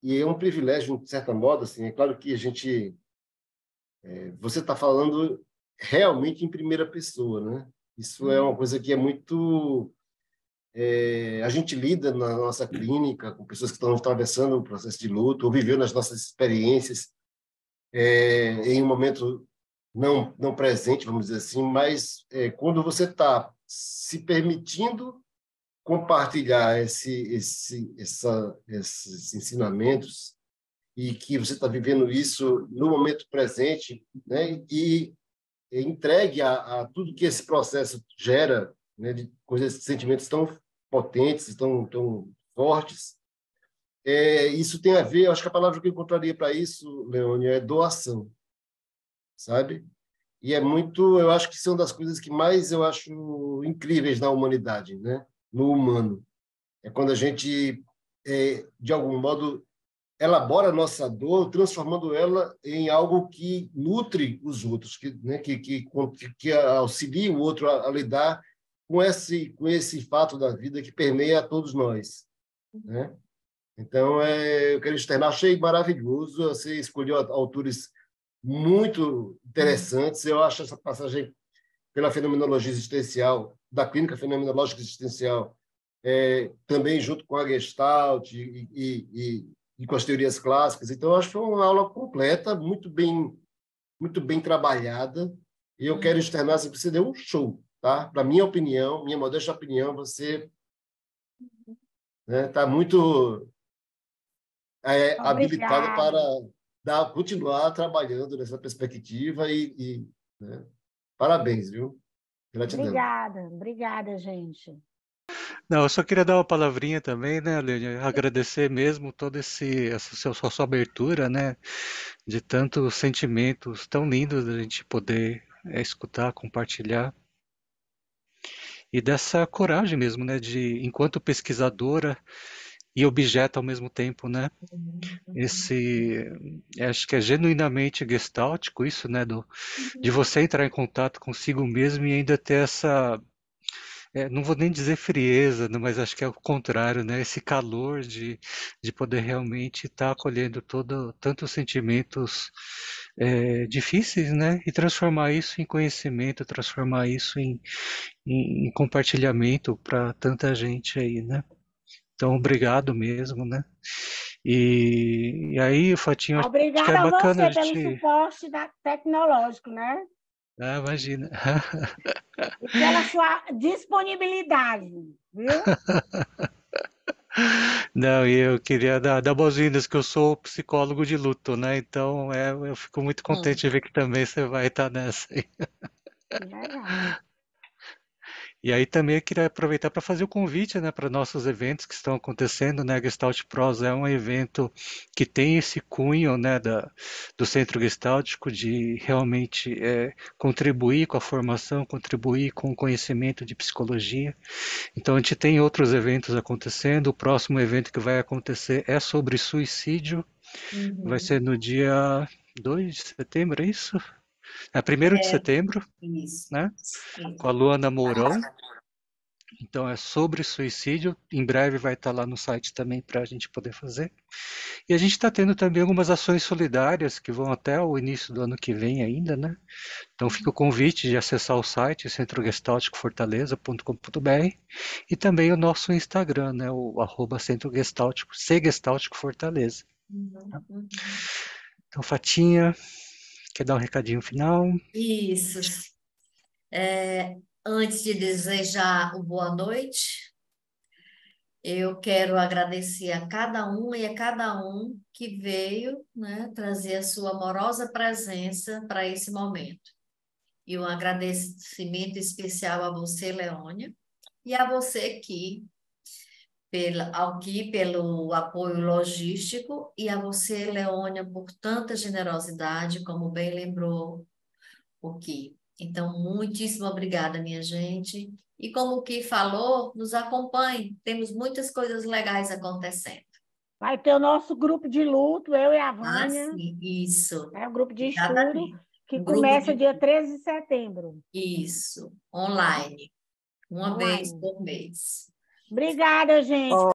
é um privilégio, de certa modo, assim, é claro que você está falando realmente em primeira pessoa, né? Isso é uma coisa que é muito... a gente lida na nossa clínica com pessoas que estão atravessando um processo de luto, ou viveu nas nossas experiências em um momento não presente, vamos dizer assim, mas quando você está se permitindo compartilhar esses ensinamentos e que você está vivendo isso no momento presente, né, e entregue a tudo que esse processo gera, né, de coisas, sentimentos tão potentes, tão fortes, isso tem a ver, acho que a palavra que eu encontraria para isso, Leônia, é doação, sabe? E é muito, eu acho que são das coisas que mais eu acho incríveis na humanidade, né? No humano. É quando a gente, de algum modo, elabora a nossa dor, transformando ela em algo que nutre os outros, né? que auxilia o outro a lidar com esse fato da vida que permeia a todos nós, né? Então, eu quero externar, achei maravilhoso, você escolheu autores muito interessantes, eu acho essa passagem pela fenomenologia existencial, da clínica fenomenológica existencial, também junto com a Gestalt e com as teorias clássicas. Então, eu acho que foi uma aula completa, muito bem trabalhada, e eu quero externar, você deu um show, tá? Para minha opinião, minha modesta opinião, você está muito habilitada para continuar trabalhando nessa perspectiva né? Parabéns, viu? Gratidão. Obrigada, gente. Não, eu só queria dar uma palavrinha também, né, Lênia? Agradecer mesmo toda sua abertura, né? De tantos sentimentos tão lindos da gente poder escutar, compartilhar. E dessa coragem mesmo, né? De, enquanto pesquisadora e objeto ao mesmo tempo, né? Acho que é genuinamente gestáltico isso, né? De você entrar em contato consigo mesmo e ainda ter essa não vou nem dizer frieza, né, mas acho que é o contrário, né? Esse calor de poder realmente estar acolhendo tantos sentimentos difíceis, né? E transformar isso em conhecimento, transformar isso em compartilhamento para tanta gente aí, né? Então, obrigado mesmo, né? E aí, Fatinho, acho que é Obrigada a bacana a você pelo gente. suporte tecnológico, né? Ah, imagina. E pela sua disponibilidade, viu? Não, e eu queria dar boas-vindas, que eu sou psicólogo de luto, né? Então, eu fico muito contente de ver que também você vai estar nessa aí. Legal. E aí também eu queria aproveitar para fazer o convite, né, para nossos eventos que estão acontecendo, né? A Gestalt Pros é um evento que tem esse cunho, né, do Centro Gestáltico de realmente contribuir com a formação, contribuir com o conhecimento de psicologia. Então a gente tem outros eventos acontecendo. O próximo evento que vai acontecer é sobre suicídio. Vai ser no dia 2 de setembro, é isso? É 1º de setembro, Isso. né? Com a Luana Mourão. Então é sobre suicídio. Em breve vai estar lá no site também para a gente poder fazer. E a gente está tendo também algumas ações solidárias que vão até o início do ano que vem ainda, né? Então fica o convite de acessar o site centrogestálticofortaleza.com.br e também o nosso Instagram, né? O @Centro Gestáltico, Gestáltico Fortaleza. Então, Fatinha, quer dar um recadinho final? Isso. Antes de desejar uma boa noite, eu quero agradecer a cada um e a cada um que veio, né, trazer a sua amorosa presença para esse momento. E um agradecimento especial a você, Leônia, e a você pelo apoio logístico, e a você, Leônia, por tanta generosidade, como bem lembrou o Ki. Então, muitíssimo obrigada, minha gente. E como o Ki falou, nos acompanhe. Temos muitas coisas legais acontecendo. Vai ter o nosso grupo de luto, eu e a Vânia. Sim, isso. É um grupo de estudo Exatamente. que Um grupo começa dia 13 de setembro. Isso, online. Uma vez Online. por mês. Obrigada, gente.